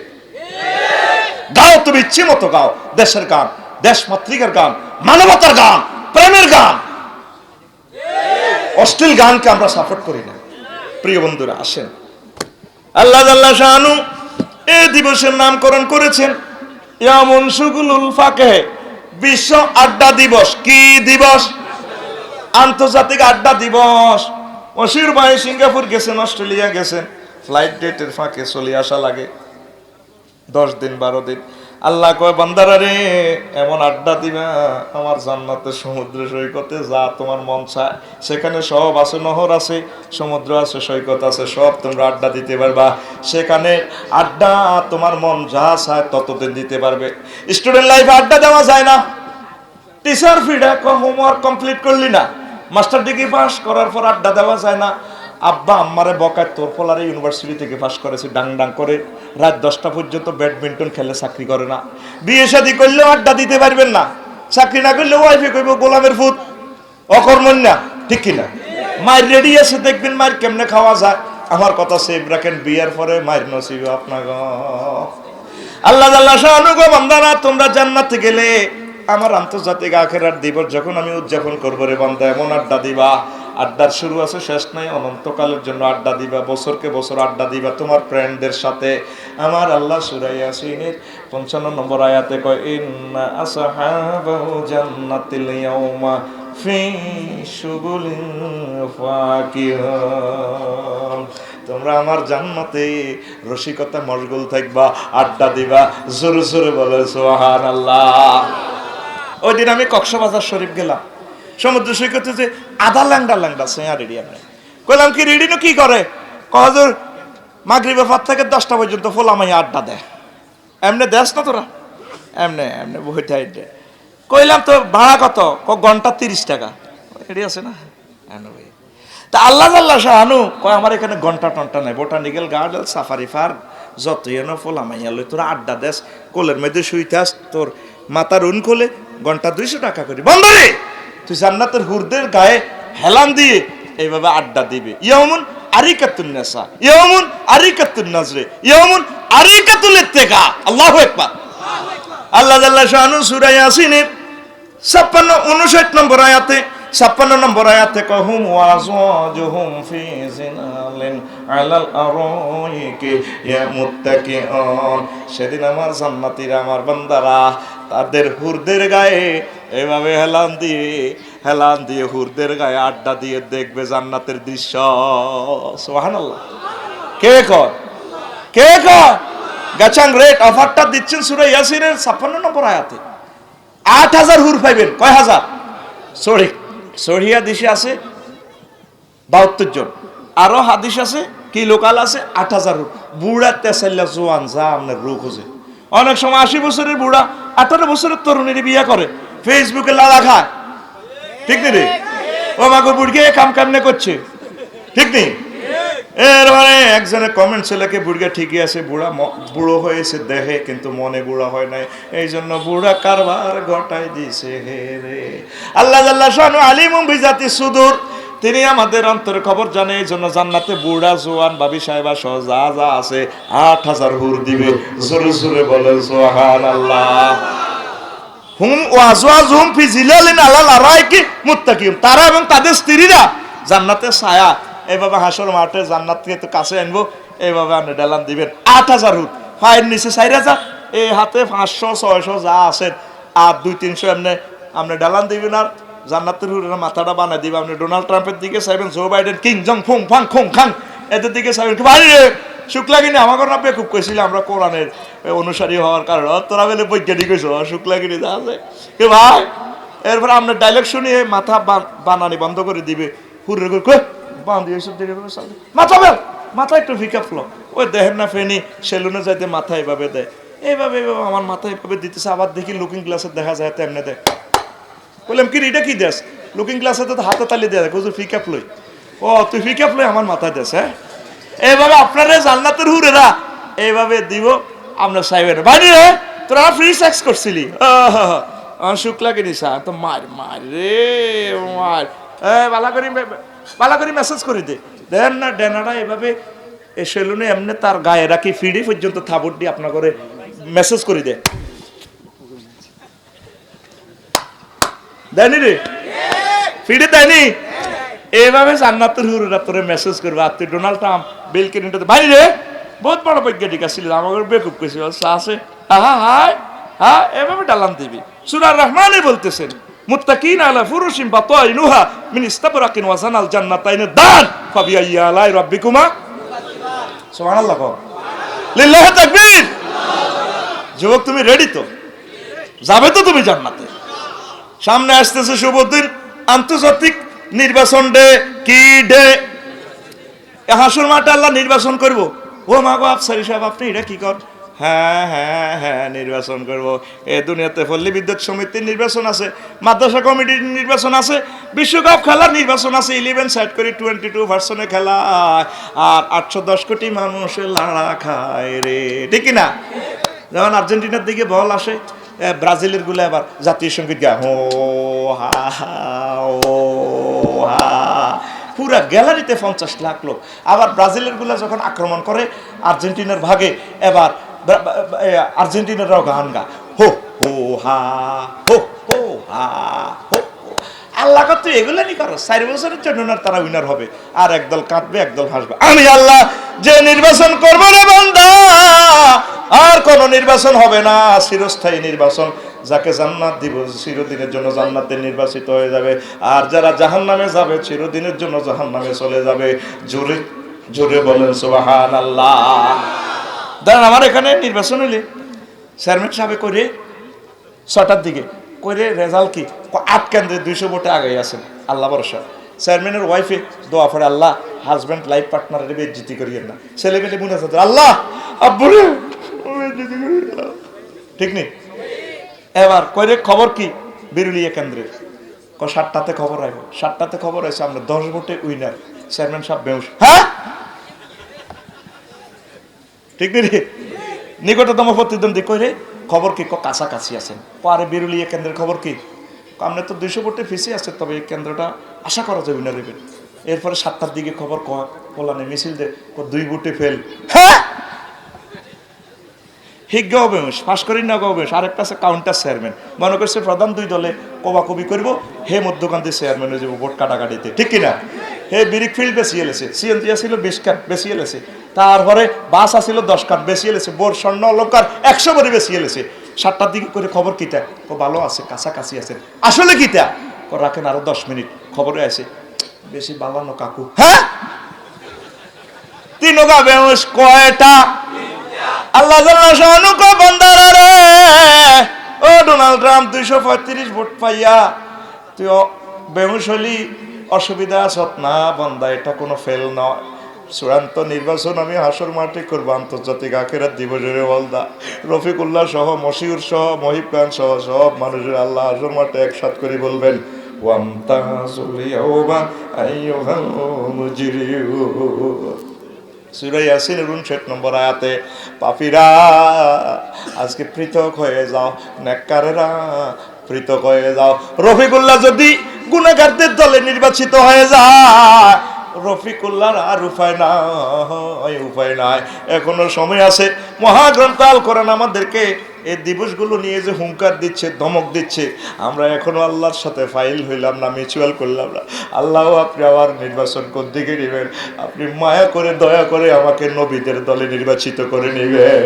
গাও তুমি ইচ্ছে মতো গাও, দেশের গান, দেশ মাতৃকার গান, মানবতার গান, প্রেমের গান। অশ্লীল গানকে আমরা সাপোর্ট করি না। প্রিয় বন্ধুরা আসেন, আল্লাহ জাল্লা শানু এই দিবসের নামকরণ করেছেন ইয়ামুন শুগুলুল ফাকে, বিশ্ব আড্ডা দিবস। কি দিবস? আন্তর্জাতিক আড্ডা দিবস। মশিউর ভাই সিঙ্গাপুর গেছেন, অস্ট্রেলিয়া গেছেন, ফ্লাইট ডেটের ফাঁকে চলে আসা লাগে 10 দিন 12 দিন। আল্লাহ কয় বান্দারা রে, এমন আড্ডা দিবা আমার জান্নাতের সমুদ্র সৈকতে, যা তোমার মন চায় সেখানে সব আছে, নহর আছে, সমুদ্র আছে, সৈকত আছে, সব তোমরা আড্ডা দিতে পারবা। সেখানে আড্ডা তোমার মন যা চায় ততদিন দিতে পারবে। স্টুডেন্ট লাইফে আড্ডা দেওয়া যায় না। টিচার ফিডব্যাক, হোমওয়ার্ক কমপ্লিট করলি না, মাস্টার ডিগ্রি পাস করার পর আড্ডা দেওয়া যায় না। আব্বা আম্মারে বকায় তোর ফলারে ইউনিভার্সিটি থেকে পাস করেছে ডাং ডাং করে রাত 10টা পর্যন্ত ব্যাডমিন্টন খেলে চাকরি করে না, বিয়ে শাদী করলেও আড্ডা দিতে পারবেন না, চাকরি না করলে ওয়াইফে কইব গোলামের ফুট অকর্মণ না, ঠিক কিনা? মায়ের রেডি আছে দেখবেন মায়ের কেমনে খাওয়া যায়। আমার কথা সেভ রাখেন, বিয়ের পরে মায়ের নসিব আপনার। আল্লাহ আল্লাহ শাহানুগ বান্দারা, তোমরা জান্নাতে গেলে আমার আন্তর্জাতিক আখিরাত দিবস যখন আমি উদযাপন করবো রে বান্দা, এমন আড্ডা দিবা, আড্ডার শুরু আছে শেষ নাই, অনন্তকালের জন্য আড্ডা দিবা, বছরকে বছর আড্ডা দিবা তোমার ফ্রেন্ডদের সাথে। আমার আল্লাহ সূরা ইয়াসিনের 55 নম্বর আয়াতে কয়, ইন্না আসহাবাল জান্নাতিল ইয়াউমা ফি শুগুলিন ফাকিহুন। তোমরা আমার জান্নাতে রসিকতা মশগুল থাকবা, আড্ডা দিবা, জোরে জোরে বলে সুবহানাল্লাহ। ওই দিন আমি কক্সবাজার শরীফ গেলাম, সমুদ্র সৈকতে যে আধা ল্যাংডা ল্যাংডা সেয়া রেডি, আমি কইলাম কি রেডি না কি করে, কজর মাগরিবের পর থেকে 10টা পর্যন্ত ফোলামাই আড্ডা দেয়, এমনি দেশ না তোরা, এমনি এমনি বইতে আইডে। কইলাম তো ভাড়া কত, ঘন্টা 30 টাকা, রেডি আছে না? তা আল্লাহ আল্লাহ শাহানু কয় আমার এখানে ঘন্টা টন্টা নাই, বোটানিক্যাল গার্ডেন সাফারি পার্ক যত এন ফোলামাইয়া লই তোরা আড্ডা দেশ, কোলের মধ্যে শুইতাস, তোর মাথার উন খোলে, ঘন্টা 200 টাকা করি। বন্ধ রে, তুই জান্নাতের হুরদের গায়ে হেলান দিয়ে এইভাবে আড্ডা দিবে। ইয়াউমুন আরিকাতুন নাসা, ইয়াউমুন আরিকাতুন নাজরে, ইয়াউমুন আরিকাতুল ইত্তিকা। আল্লাহু আকবার। আল্লাহ আল্লাহ শাহানু সূরা ইয়াসিনের 59 নম্বর আয়াতে 56 নম্বর আয়াতে কহুম ওয়াজওয়াজুহুম ফি জিনালিন আলাল আরাইকি ইয়ামুত্তাকিউন। সেদিন আমার জান্নাতীরা, আমার বান্দারা তাদের হুরদের গায়ে এভাবে হেলান দিয়ে হুরদের গায়ে আড্ডা দিয়ে দেখবে জান্নাতের দৃশ্য। সুবহানাল্লাহ। কে কয় গাচাং রেট অফারটা দিচ্ছেন সূরা ইয়াসিনের 56 নম্বর আয়াতে। 8000 হুর পাইবেন। কয় হাজার? সহিহ হাদিসে আছে 72 জন, আরো হাদিস আছে কি লোকাল আছে 8000 হুর। বুড়া তেসাল্লা জোয়ান যা আপনার রূপ খোঁজে। অনেক সময় 80 বছরের বুড়া 18 বছরের তরুণীর বিয়ে করে, ফেসবুকে লালা খায়, ঠিক নেই রে? ও মাগো বুড়গে কাম কামনে করছে, ঠিক নেই? এর মানে একজনের কমেন্ট ছেলেকে বুড়গা ঠিকই আছে, বুড়ো হয়েছে দেহে কিন্তু মনে বুড়া হয় নাই, এই জন্য বুড়া কারবার ঘটাই দিছে হে রে। আল্লাহ আল্লাহ শানু আলিমুম বিজাতি সুদূর, তিনি আমাদের অন্তরের খবর জানে, এই জন্য জান্নাতে বুড়া জোয়ান বাবি সাহেবা সহ যা যা আছে 8000 হুর দিবে। জোরে জোরে বলেন সুবহানাল্লাহ। হুম ওয়াজওয়াজুহুম ফি জিলালিন আলাল আরাইকি মুত্তাকিউন। তারা এবং তাদের স্ত্রীরা জান্নাতের ছায়া, এইভাবে হাসর মাঠে জান্নাত থেকে তো কাছে আনবো, এইভাবে আপনি ডালান দিবেন 8000 হুর। পায়ের নিচে 4000, এই হাতে 500 600 যা আছেন আর 200-300 এমনি আপনি ডালান দিবেন। আর জান্নাতের হুরের মাথাটা বানাই দিবেন। আপনি ডোনাল্ড ট্রাম্পের দিকে চাইবেন, জো বাইডেন, কিং জং ফুং ফাং খুং খাং, এদের দিকে চাইবেন। ভাই রে শুক্লা কিনে আমাকে না খুব কইছিল, আমরা কোরআনের অনুসারী হওয়ার কারণে তোরা বেলে বৈজ্ঞানিক হয়েছ শুক্লা কিনে যা আছে কে ভাই। এরপরে আপনার ডায়লগ শুনিয়ে মাথা বানানি বন্ধ করে দিবে, হুরের করে মাথা বেল, মাথা একটু ফিকা ফ্লো, ওই দেখেন না ফেনি সেলুনে যাইতে মাথা এইভাবে দেয়, এইভাবে আমার মাথা এইভাবে দিতেছে। আবার দেখি লুকিং গ্লাসে দেখা যায় তেমনি দেয়। বললাম কি এটা কি দেশ? লুকিং গ্লাসে তো হাতে তালি দেয়, হুজুর ফিকা ফ্লোই। ও তুই ফিকা ফ্লোই আমার মাথায় দেশ? হ্যাঁ, এইভাবে আপনারা জান্নাতের হুরেরা এইভাবে দিব। আপনার সাহেবের বাড়ি রে তোরা ফ্রি সেক্স করছিলি, শুক্লা কিনিস তো মার মার রে মার, বালা করে মেসেজ করে দে। দেন না ডেনারা এভাবে সেলুনে এমনি তার গায়ে রাখি ফিডি পর্যন্ত থাবট দিয়ে আপনার করে মেসেজ করে দেয়। দেয়নি রে, ফিডে দেয়নি? এইভাবে জান্নাতের হুরেরা তোরে মেসেজ করবে। আর তুই ডোনাল্ড ট্রাম্প, বিল ক্লিনটন, ভাই রে বহুত বড় বৈজ্ঞানিক আসছিল, আমাকে বেকুব করেছিল আছে। হ্যাঁ এভাবে ডালান দিবি। সূরা রহমানে বলতেছেন মুত্তাকিন আলা ফুরুশিন বাতাইনুহা মিন ইস্তাবরাকিন ওয়া জানাল জান্নাতাইন দান ফাবিআইয়ি আলাই রাব্বিকুমা। সুবহানাল্লাহ, লিল্লাহি তাকবীর। যুবক তুমি রেডি তো? যাবে তো তুমি জান্নাতে? সামনে আসতেছে শুভ দিন, আন্তর্জাতিক নির্বাচন ডে। কি ডে? হাসুর মাঠে আল্লাহ নির্বাচন করব। ও মা গো আফসারি সাহেব আপনি এটা কি কর? হ্যাঁ হ্যাঁ হ্যাঁ নির্বাচন করব। এ দুনিয়াতে পল্লী বিদ্যুৎ সমিতির নির্বাচন আছে, মাদ্রাসা কমিটির নির্বাচন আছে, বিশ্বকাপ খেলার নির্বাচন আছে, 11 সাইড করে 22 ভার্সনে খেলা, আর 810 কোটি মানুষ লাড়া খায় রে, ঠিক না? যখন আর্জেন্টিনার দিকে বল আসে, ব্রাজিলের গুলো আবার জাতীয় সঙ্গীত গায়, হো হা হা ও হা, পুরা গ্যালারিতে 50 লাখ লোক। আবার ব্রাজিলের গুলা যখন আক্রমণ করে আর্জেন্টিনার ভাগে, এবার আর্জেন্টিনারাও গান গা, হো হো হা হো হো হা হো। আল্লাহ কত এগুলো নি করো, 4 বছরের জন্য না তারা উইনার হবে, আর একদল কাঁদবে একদল হাসবে। আমি আল্লাহ যে নির্বাচন করব রে বান্দা, আর কোন নির্বাচন হবে না, চিরস্থায়ী নির্বাচন। যাকে জান্নাত দিব চিরদিনের জন্য জান্নাতে নির্বাচিত হয়ে যাবে, আর যারা জাহান্নামে যাবে চিরদিনের জন্য জাহান্নামে চলে যাবে। জোরে জোরে বলেন সুবহানাল্লাহ। দাঁড়ান, আমার এখানে নির্বাচন হইলে চেয়ারম্যান সাহেব করে 6টার দিকে করে রেজাল্ট কি 8 কেন্দ্রে 200 ভোটে আগে আছেন, আল্লাহ ভরসা। চেয়ারম্যানের ওয়াইফে দোয়া পড়ে, আল্লাহ হাজব্যান্ড লাইফ পার্টনারের বেজ্জিতি করিয়েন না, ছেলে মেয়ে মনে আছে আল্লাহ আব্বুরে বেজ্জিতি করিয়ে গেলাম, ঠিক নেই? এবার কইরে খবর কি বিরুলিয়া কেন্দ্রের 7টাতে খবর আইব, 7টাতে খবর আছে আমরা 10 ভোটে উইনার, চেয়ারম্যান সাহেব বেউস। হ্যাঁ ঠিক নেই রে? নিকটতম প্রতিদ্বন্দ্বী কইরে খবর কি কাছাকাছি আছেন, পরে বিরুলিয়া কেন্দ্রের খবর কি আমরা তো 200 ভোটে পিছিয়ে আছে, তবে এই কেন্দ্রটা আশা করা যায় উইনার হইবেন। এরপরে 7টার দিকে খবর কলানে মিছিল দে 2 ভোটে ফেল। হ্যাঁ হিগ গবেশ পাশ করি না গবেশ, আরেকটা আছে কাউন্টার চেয়ারম্যান, মনে করছে প্রধান 2 দলে কবাকবি করবো, হে মধ্যকান্তি চেয়ারম্যান হয়ে যাবো ভোট কাটাকাটিতে, ঠিক কিনা? হে বিরিক ফিল্ড বেশি এলেছে, সিএনজি ছিল 20 কাঠ বেশি এলেছে, তারপরে বাস আসছিল 10 কাঠ বেশি এলেছে, বোর স্বর্ণ অলঙ্কার 100 ভরি বেশি এলেছে। 7টার দিকে করে খবর কিটা ভালো আছে, কাছাকাছি আছেন, আসলে কিটা রাখেন আরো 10 মিনিট, খবরে আছে বেশি বালানো কাকু। হ্যাঁ 3 বেউস কয়টা? আল্লাহ জাল্লাহু শানু কো বান্দারা রে, ও ডোনাল্ড ট্রাম্প 235 ভোট পাইয়া তুই বেহুশ হলি, অসুবিধা আছত না বান্দা, এটা কোনো ফেল নয়। চূড়ান্ত নির্বাচন আমি হাসর মাঠে করবো, আন্তর্জাতিক আখিরাত দিবসের বলদা রফিকুল্লাহ সহ, মশিউর সহ, মহিব খান সহ সব মানুষের আল্লাহ হাসর মাঠে একসাথ করে বলবেন, ওয়ামতাজুল ইয়াওমা আইয়ুহাল মুজরিমুন। সূরা ইয়াসিনের 59 নম্বর আয়াতে, পাপীরা আজকে পৃথক হয়ে যাও, নেককারেরা পৃথক হয়ে যাও। রফিকুল্লাহ যদি গুনাহগারদের দলে নির্বাচিত হয়ে যায়, রফিকুল্লাহর আর উপায় নাই, এখনো সময় আছে। মহাগ্রন্থ আল কোরআন আমাদেরকে এই দিবসগুলো নিয়ে যে হুঙ্কার দিচ্ছে, ধমক দিচ্ছে, আমরা এখনো আল্লাহর সাথে ফাইল হইলাম না, মিউচুয়াল করলাম না। আল্লাহ আপনি আবার নির্বাচন কোন দিকে নেবেন? আপনি মায়া করে দয়া করে আমাকে নবীদের দলে নির্বাচিত করে নেবেন।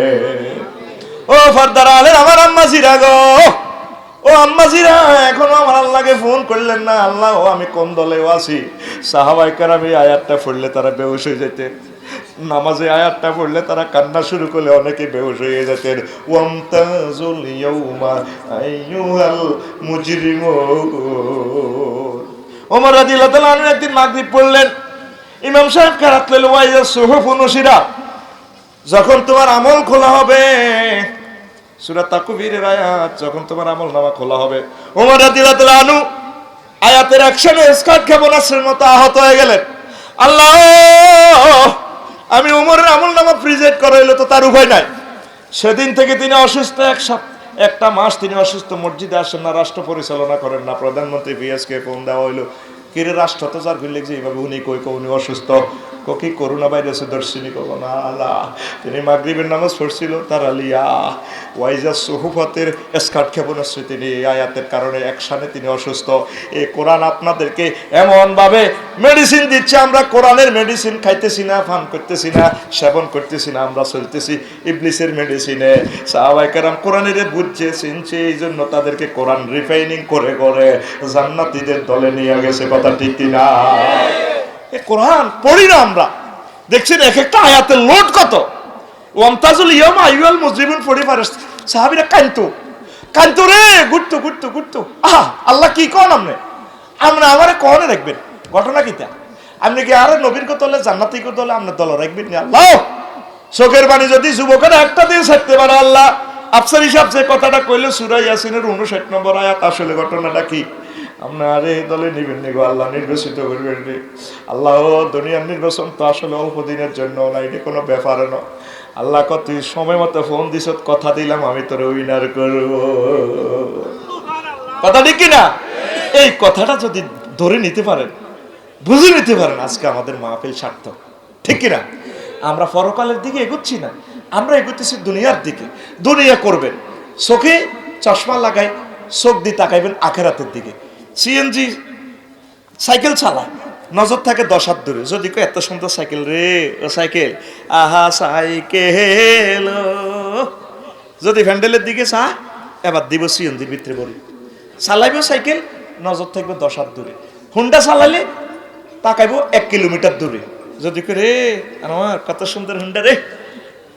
ও ফারদারা আলের আমার আম্মাজিরা গো, ও আম্মাজিরা, এখনো আমার আল্লাহকে ফোন করলেন না, আল্লাহ আমি কোন দলেও আছি। সাহাবায়ে কেরাম এই আয়াতটা পড়লে তারা বেহুশ হয়ে যেতেন, নামাজে আয়াতটা পড়লে তারা কান্না শুরু করলে অনেকে বেহুশ হয়ে যেতেন। ওয়ামতাজুল ইয়াউমা আইয়ুহাল মুজরিমুন। ওমর রাদিয়াল্লাহু তাআলা আনহু একদিন মাগরিব পড়লেন, ইমাম সাহেব কেরাত লইল, ওয়াইজা সুহুফু নুশিরাত, যখন তোমার আমল খোলা হবে, সূরা তাকবীরের আয়াত, যখন তোমার আমলনামা খোলা হবে। ওমর রাদিয়াল্লাহু তাআলা আনহু আয়াতের অ্যাকশনে স্কট ক্ষেপণাস্ত্রের মতো আহত হয়ে গেলেন। আল্লাহ, আমি ওমরের আমলনামা প্রিজেন্ট করাইলে তো তার উপায় নাই। সেদিন থেকে তিনি অসুস্থ, একটা মাস তিনি অসুস্থ, মসজিদে আসেন না, রাষ্ট্র পরিচালনা করেন না। প্রধানমন্ত্রী পিএসকে ফোন দেওয়া হইলো, কিরে রাষ্ট্র তো যার ঘুরলে যে এইভাবে উনি উনি অসুস্থ, কি করোনা ভাইরাসে দর্শনী করবো না আল্লাহ। তিনি মাগরিবের নামাজ পড়ছিল, তার আলিয়া ওয়াইজা সুহুফতের স্কার্ট ক্ষেপণাস্ত্র, তিনি এই আয়াতের কারণে একসানে তিনি অসুস্থ। এই কোরআন আপনাদেরকে এমনভাবে মেডিসিন দিচ্ছে, আমরা কোরআনের মেডিসিন খাইতেছি না, পান করতেছি না, সেবন করতেছি না, আমরা চলতেছি ইবলিসের মেডিসিনে। সাহাবায়ে কেরাম কোরআনের বুঝছে, চিনছে, এই জন্য তাদেরকে কোরআন রিফাইনিং করে করে জান্নাতীদের দলে নিয়ে গেছে। কথা ঠিক কিনা? কোরআন পড়ি না আমরা, দেখছেন এক একটা আয়াতের লোড কত। ওয়ামতাজুল ইয়াউমা আইয়ুহাল মুজরিমুন পড়ি পারে সাহাবীরা কানতো রে, গুট্টু। আহা, আল্লাহ কি কোন আমরা আমারে কোনে রাখবেন? ঘটনা কিতা? আপনি কি আরে নবীর কো দলে, জান্নাতীর কো দলে আপনি দল রাখবেন না? আল্লাহ চোখের পানি যদি যুবকেরা একটা দিয়ে ছাড়তে পারে, আল্লাহ আফসার হিসাব যে কথাটা কইলে সূরা ইয়াসিনের 59 নম্বর আয়াত, আসলে ঘটনাটা কি? আপনার এই দলে নিবেন নিগো, আল্লাহ নির্বাচিত করবেন রে আল্লাহ। দুনিয়ার নির্বাচন তো আসলে অল্প দিনের জন্য না, এটা কোনো ব্যাপার না। আল্লাহ কত সময় মতো ফোন দিছ, কথা দিলাম আমি তোর উইনার করব, কথা ঠিক কিনা? এই কথাটা যদি ধরে নিতে পারেন, বুঝে নিতে পারেন, আজকে আমাদের মাহফিল সার্থক, ঠিক কিনা? আমরা পরকালের দিকে এগোচ্ছি না, আমরা এগোতেছি দুনিয়ার দিকে। দুনিয়া করবেন, চোখে চশমা লাগাই চোখ দিয়ে তাকাইবেন আখেরাতের দিকে। সিএনজি সাইকেল চালায়, নজর থাকে 10 হাত দূরে, যদি কেউ এত সুন্দর সাইকেল রে, ও সাইকেল, আহা সাইকেল, যদি ভ্যান্ডেলের দিকে চা, এবার দিব সিএনজির ভিতরে বলি, চালাইব সাইকেল, নজর থাকবে 10 হাত দূরে। হুন্ডা চালাইলে তাকাইব 1 কিলোমিটার দূরে, যদি করে আমার কত সুন্দর হুন্ডা রে,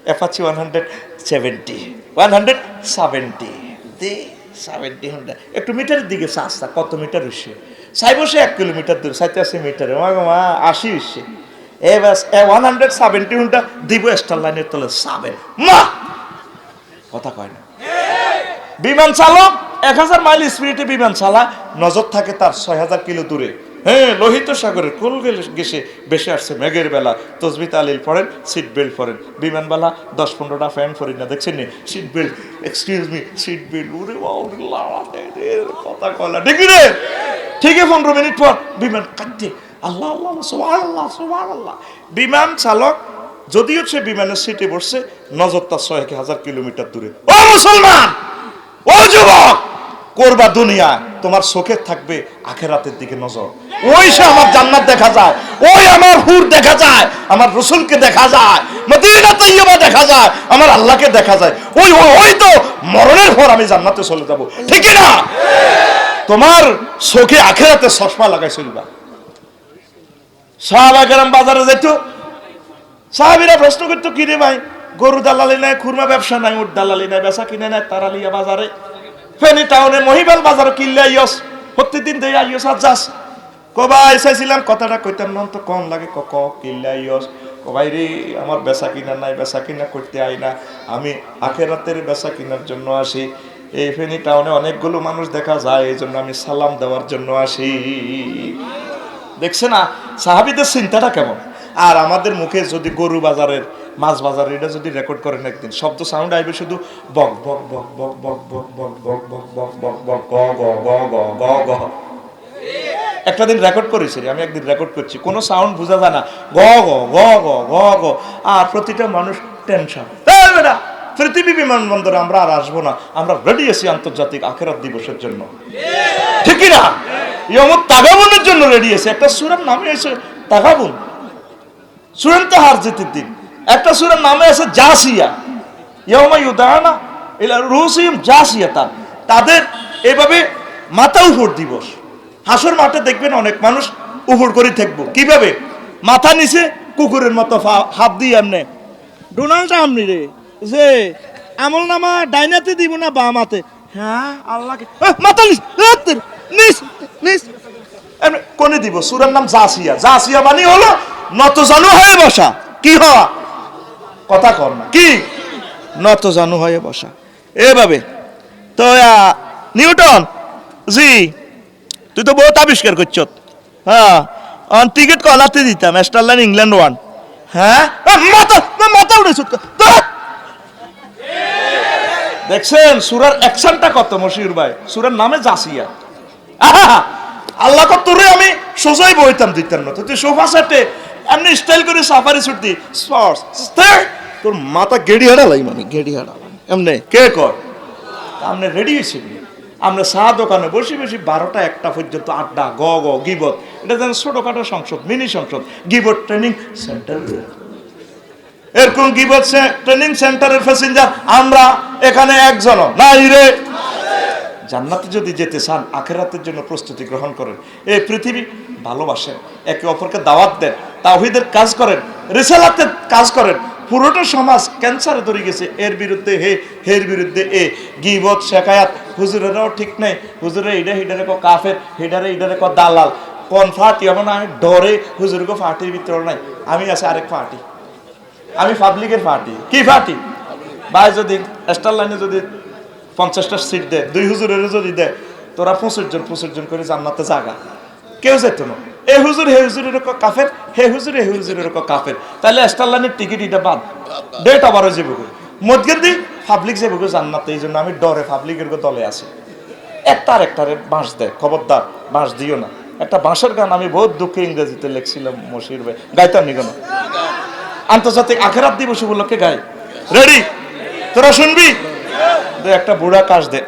অ্যাপাচি 170 হুন্ডা, একটু মিটারের দিকে চাষটা কত মিটার হচ্ছে, চাই বসে 1 কিলোমিটার দূরে, চাইতে আছে মিটারে, মা 80 হচ্ছে, এবার 170 হুন্ডা দিব স্টার লাইনের তলে সাবেন, মা কথা কয় না। বিমান চালক 1000 মাইল স্পিডে বিমান চালা, নজর থাকে তার 6000 কিলো দূরে, হ্যাঁ লোহিত সাগরের কুল গেছে বেশি আসছে মেঘের বেলা, তসবি তালিল পড়েন, সিট বেল্ট পরেন, বিমানবালা 10-15টা ফ্যান পরি না, দেখছেন নি seat belt, excuse me seat belt, উরে কথা কলা ঠিক রে, ঠিক 15 মিনিট পর বিমান কাটতে, আল্লাহ আল্লাহ সুবহানাল্লাহ সুবহানাল্লাহ। বিমান চালক যদিও সে বিমানের সিটে বসছে, নজর তার 6000 কিলোমিটার দূরে। ও মুসলমান, ও যুবক, করবা দুনিয়া, তোমার চোখে থাকবে আখেরাতের দিকে নজর। ওই সে আমার জান্নাত দেখা যায়, ওই আমার হুর দেখা যায়, আমার রসুলকে দেখা যায়, মদিনা তৈয়বা দেখা যায়, আমার আল্লাহকে দেখা যায়, ওই ওই তো মরণের পর আমি জান্নাতে চলে যাব, ঠিক না? তোমার চোখে আখেরাতে চশমা লাগাই চলবা। সাহাবা কেরাম বাজারে যেত, সাহাবীরা প্রশ্ন করতো, কি রে ভাই, গরু দালালি নাই, খুরমা ব্যবসা নাই, উট দালালি নাই, বেচা কিনে নাই, তারালিয়া বাজারে, ফেনী টাউনে মহিবাল বাজার কিনলে আইয়স, প্রত্যেকদিন দেই আইয়স আর যাস, কবাই চাইছিলাম কথাটা কইতাম না তো কম লাগে, কিনলে আইয়স, কবাই রে আমার বেচা কিনা নাই, বেচা কিনা করতে আই না, আমি আখেরাতের বেচা কিনার জন্য আসি। এই ফেনী টাউনে অনেকগুলো মানুষ দেখা যায়, এই জন্য আমি সালাম দেওয়ার জন্য আসি। দেখছে না সাহাবীদের চিন্তাটা কেমন? আর আমাদের মুখে যদি গরু বাজারের, মাছ বাজারের এটা যদি রেকর্ড করেন একদিন, শব্দ সাউন্ড আইবে শুধু বক বক বক বক বক বক বক বক বক বক বক বক গ গ গ গ গ গ। একটা দিন রেকর্ড করেছি, আমি একদিন রেকর্ড করছি, কোনো সাউন্ড বোঝা যায় না, গ গ গ গ গ গ, আর প্রতিটা মানুষ টেনশন। বেটা পৃথিবী বিমানবন্দরে আমরা আর আসবো না, আমরা রেডি আছি আন্তর্জাতিক আখেরাত দিবসের জন্য, ঠিক না? ইয়ামুত তাগাবুনের জন্য রেডি আছে। একটা সূরার নামে আছে তাগাবুন, চূড়ান্ত হার জিতের দিন। একটা সূরার নামে আছে জাসিয়া, ইয়াউমা ইউদানা ইলা রুসিহিম জাসিয়াতান, তাদের এভাবে মাথা উপর দিবস। হাসর মাঠে দেখবেন অনেক মানুষ উপর করে থাকবো, কিভাবে? মাথা নিচে কুকুরের মতো হাত দিয়ে এমনি, ডোনাল্ড আমনি রে যে আমল নামা ডাইনাতে দিব না বামাতে, হ্যাঁ আল্লাহকে মাথা নিচ নিচ নিচ কোনে দিব। সূরার নাম জাসিয়া, জাসিয়া মানে হলো নত জানু হয়ে বসা, কি হওয়া, কথা কর না, কি নত জানু হয়ে বসা এভাবে। তো নিউটন জি তুই তো বহুত আবিষ্কার করছ, হ্যাঁ টিকিট কলাতে দিতাম স্টারলাইন ইংল্যান্ড 1, হ্যাঁ মাথা মাথা উঠেছ। দেখছেন সূরার অ্যাকশনটা কত মশিউর ভাই, সূরার নামে জাসিয়া। আল্লাহ তোরে আমি সোজাই বইতাম দিতাম না, তুই সোফা সেটে এমনি স্টাইল করে সাফারি স্যুট দি স্পোর্টস, তোর মাথা গেড়ি হারালাম আমি, গেড়ি হারালাম এমনি কে কর। আমরা রেডি হয়েছি, আমরা চা দোকানে বসে বসে 12টা 1টা পর্যন্ত আড্ডা, গ গ গিবত, এটা যেন ছোটখাটো সংসদ, মিনি সংসদ, গিবত ট্রেনিং সেন্টার। এরকম গিবত ট্রেনিং সেন্টারের প্যাসেঞ্জার আমরা এখানে একজনও নাই রে। জান্নাতে যদি যেতে চান, আখিরাতের জন্য প্রস্তুতি গ্রহণ করেন, এই পৃথিবী ভালোবাসেন, একে অপরকে দাওয়াত দেন, তাওহীদের কাজ করেন, রিসালাতের কাজ করেন। পুরোটা সমাজ ক্যান্সারে ধরে গেছে, এর বিরুদ্ধে হে, হের বিরুদ্ধে এ, গিবত শেখায়াত। হুজুরেরাও ঠিক নাই, হুজুরে এইটা হিডারে কো কাফের, হিডারে ইডারে কো দালাল, কোন ফাটি এমন আমি ডরে হুজুরকে ফাটির ভিতরে নাই, আমি আছে আরেক ফাটি। আমি পাবলিকের পার্টি কি পার্টি ভাই যদি স্টার লাইনে যদি 50টা সিট দেয় 2 হুজুরের যদি দেয় তোরা 25 জন করে জান্নাতে জায়গা কেউ যেত না এ হুজুর হে হুজুরের কাফের হে হুজুর হে হুজুরের কাফের তাহলে স্টার লাইনের টিকিট এটা বাদ ডেট আবারও যাবো মধ্যে দিই পাবলিক যাবো জান্নাতে এই জন্য আমি ডরে পাবলিকের দলে আছি একটারে বাঁশ দেয় খবরদার বাঁশ দিও না একটা বাঁশের গান আমি বহুত দুঃখে ইংরেজিতে লিখছিলাম মশির ভাই গাইতাম নি কেন আন্তর্জাতিক আখেরাত দিবস উপলক্ষে গাই রেডি তোরা শুনবি একটা বুড়া কাশ দে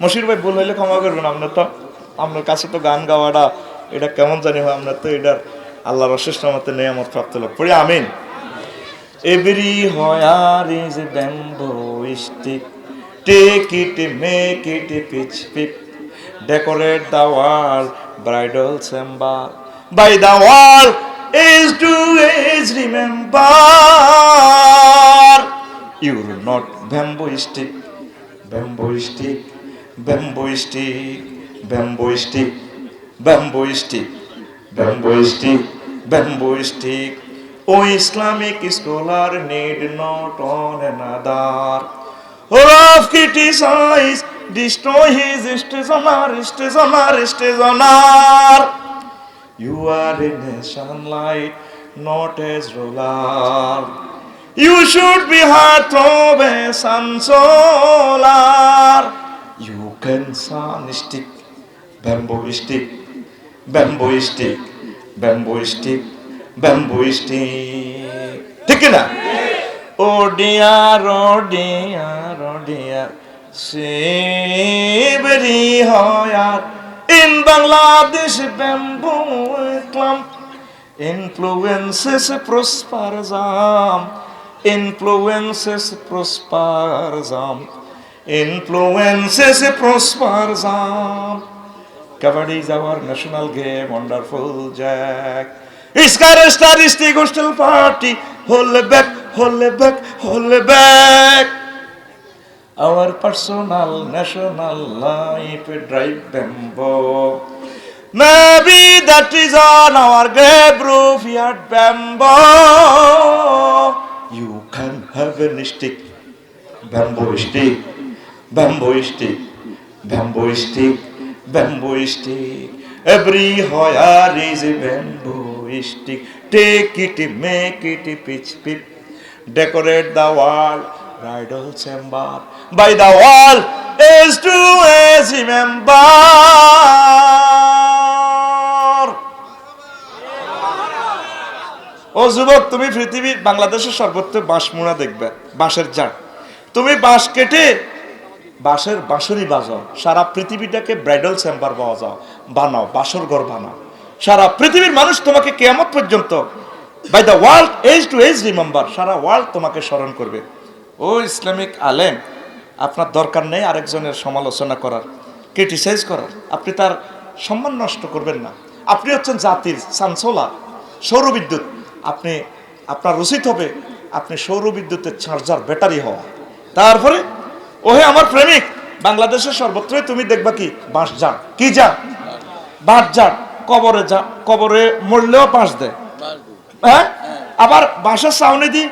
মশির ভাই ভুল হইলে ক্ষমা করবেন আপনার কাছে তো গান গাওয়াটা এটা কেমন জানি হয় আপনার তো এটার আল্লাহর অশেষ রহমতে নেয়ামত প্রাপ্ত লোক পড়ি আমিন Every hoyar is a bamboo stick. Take it, make it a pitch pip. Decorate the wall, bridal chamber. By the wall, age to age remember. You're not bamboo stick, bamboo stick, bamboo stick, bamboo stick, bamboo stick, bamboo stick, bamboo stick. Oh, Islamic scholar need not on another. Of criticize, destroy his honor. You are a nation light, not as ruler. You should be heart of a sun solar. You can sun stick, bamboo stick, bamboo stick, bamboo stick. Bamboo stick. Take it up. Oh dear, Siberi hoyar. In Bangladesh, bamboo clump influences prosperism. Influences prosperism. Kabaddi is our national game. Wonderful Jack. It's got a statistic hostile party. Hold back. Our personal national life drive bamboo. Maybe that is on our grave roof yard bamboo. You can have a stick, bamboo stick, bamboo stick, bamboo stick, bamboo stick. Every hoyar is a bamboo stick. Take it, make it a pitch pip. Decorate the wall, bridal chamber. By the wall, age to age remember. ও যুবক তুমি পৃথিবীর বাংলাদেশের সর্বত্র বাঁশমুড়া দেখবে বাঁশের ঝাড় তুমি বাঁশ কেটে বাঁশের বাঁশুরি বাজাও সারা পৃথিবীটাকে ব্রাইডাল চেম্বার বানাও বাসর ঘর বানাও সারা পৃথিবীর মানুষ তোমাকে কিয়ামত পর্যন্ত by the world age to age remember সারা ওয়ার্ল্ড তোমাকে স্মরণ করবে ও ইসলামিক আলেম আপনার দরকার নেই আরেকজনের সমালোচনা করার ক্রিটিসাইজ করার আপনি তার সম্মান নষ্ট করবেন না আপনি হচ্ছেন জাতির চাঞ্চলার সৌরবিদ্যুৎ আপনি আপনার উচিত হবে আপনি সৌরবিদ্যুতের চার্জার ব্যাটারি হওয়া তারপরে ওহে আমার প্রেমিক বাংলাদেশের সর্বত্রই তুমি দেখবা কি বাঁশ ঝাড় কি ঝাড় বাঁশ ঝাড় কবরে মরলেও বাঁশ দেয় হ্যাঁ আবার বাঁশের ছাউনি দি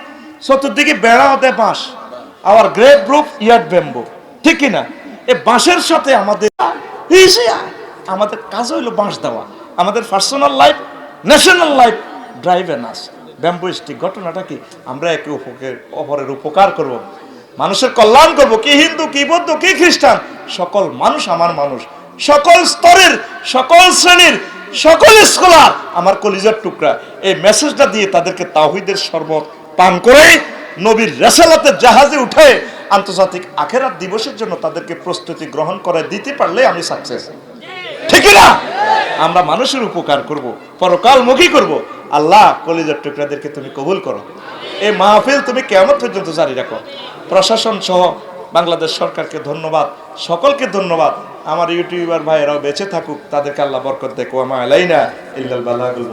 চতুর্দিকে বেড়া হতে বাঁশ আবার গ্রেপ রুফ ইয়ার্ড ব্যাম্বো ঠিক কিনা এই বাঁশের সাথে আমাদের কাজ হইলো বাঁশ দেওয়া আমাদের personal life national life drive in us bamboo stick ঘটনাটা কি আমরা একে অপরের উপকার করব মানুষের কল্যাণ করব কি হিন্দু কি বৌদ্ধ কি খ্রিস্টান সকল মানুষ আমার মানুষ সকল স্তরের সকল শ্রেণীর সকল স্কলার আমার কলিজার টুকরা এই মেসেজটা দিয়ে তাদেরকে তাওহীদের শরবত পান করে নবীর রিসালাতের জাহাজে উঠে আন্তর্জাতিক আখিরাত দিবসের জন্য তাদেরকে প্রস্তুতি গ্রহণ করে দিতে পারলে আমি সাকসেস ঠিক না আমরা মানুষের উপকার করব পরকালমুখী করব আল্লাহ কলিজার টুকরাদেরকে তুমি কবুল করো এই মাহফিল তুমি কিয়ামত পর্যন্ত জারি রাখো প্রশাসন সহ বাংলাদেশ সরকারকে ধন্যবাদ সকলকে ধন্যবাদ আমার ইউটিউবার ভাইয়েরাও বেঁচে থাকুক তাদেরকে আল্লাহ বরকত দেয় ওয়া মা আলাইনা ইল্লাল বালাগুল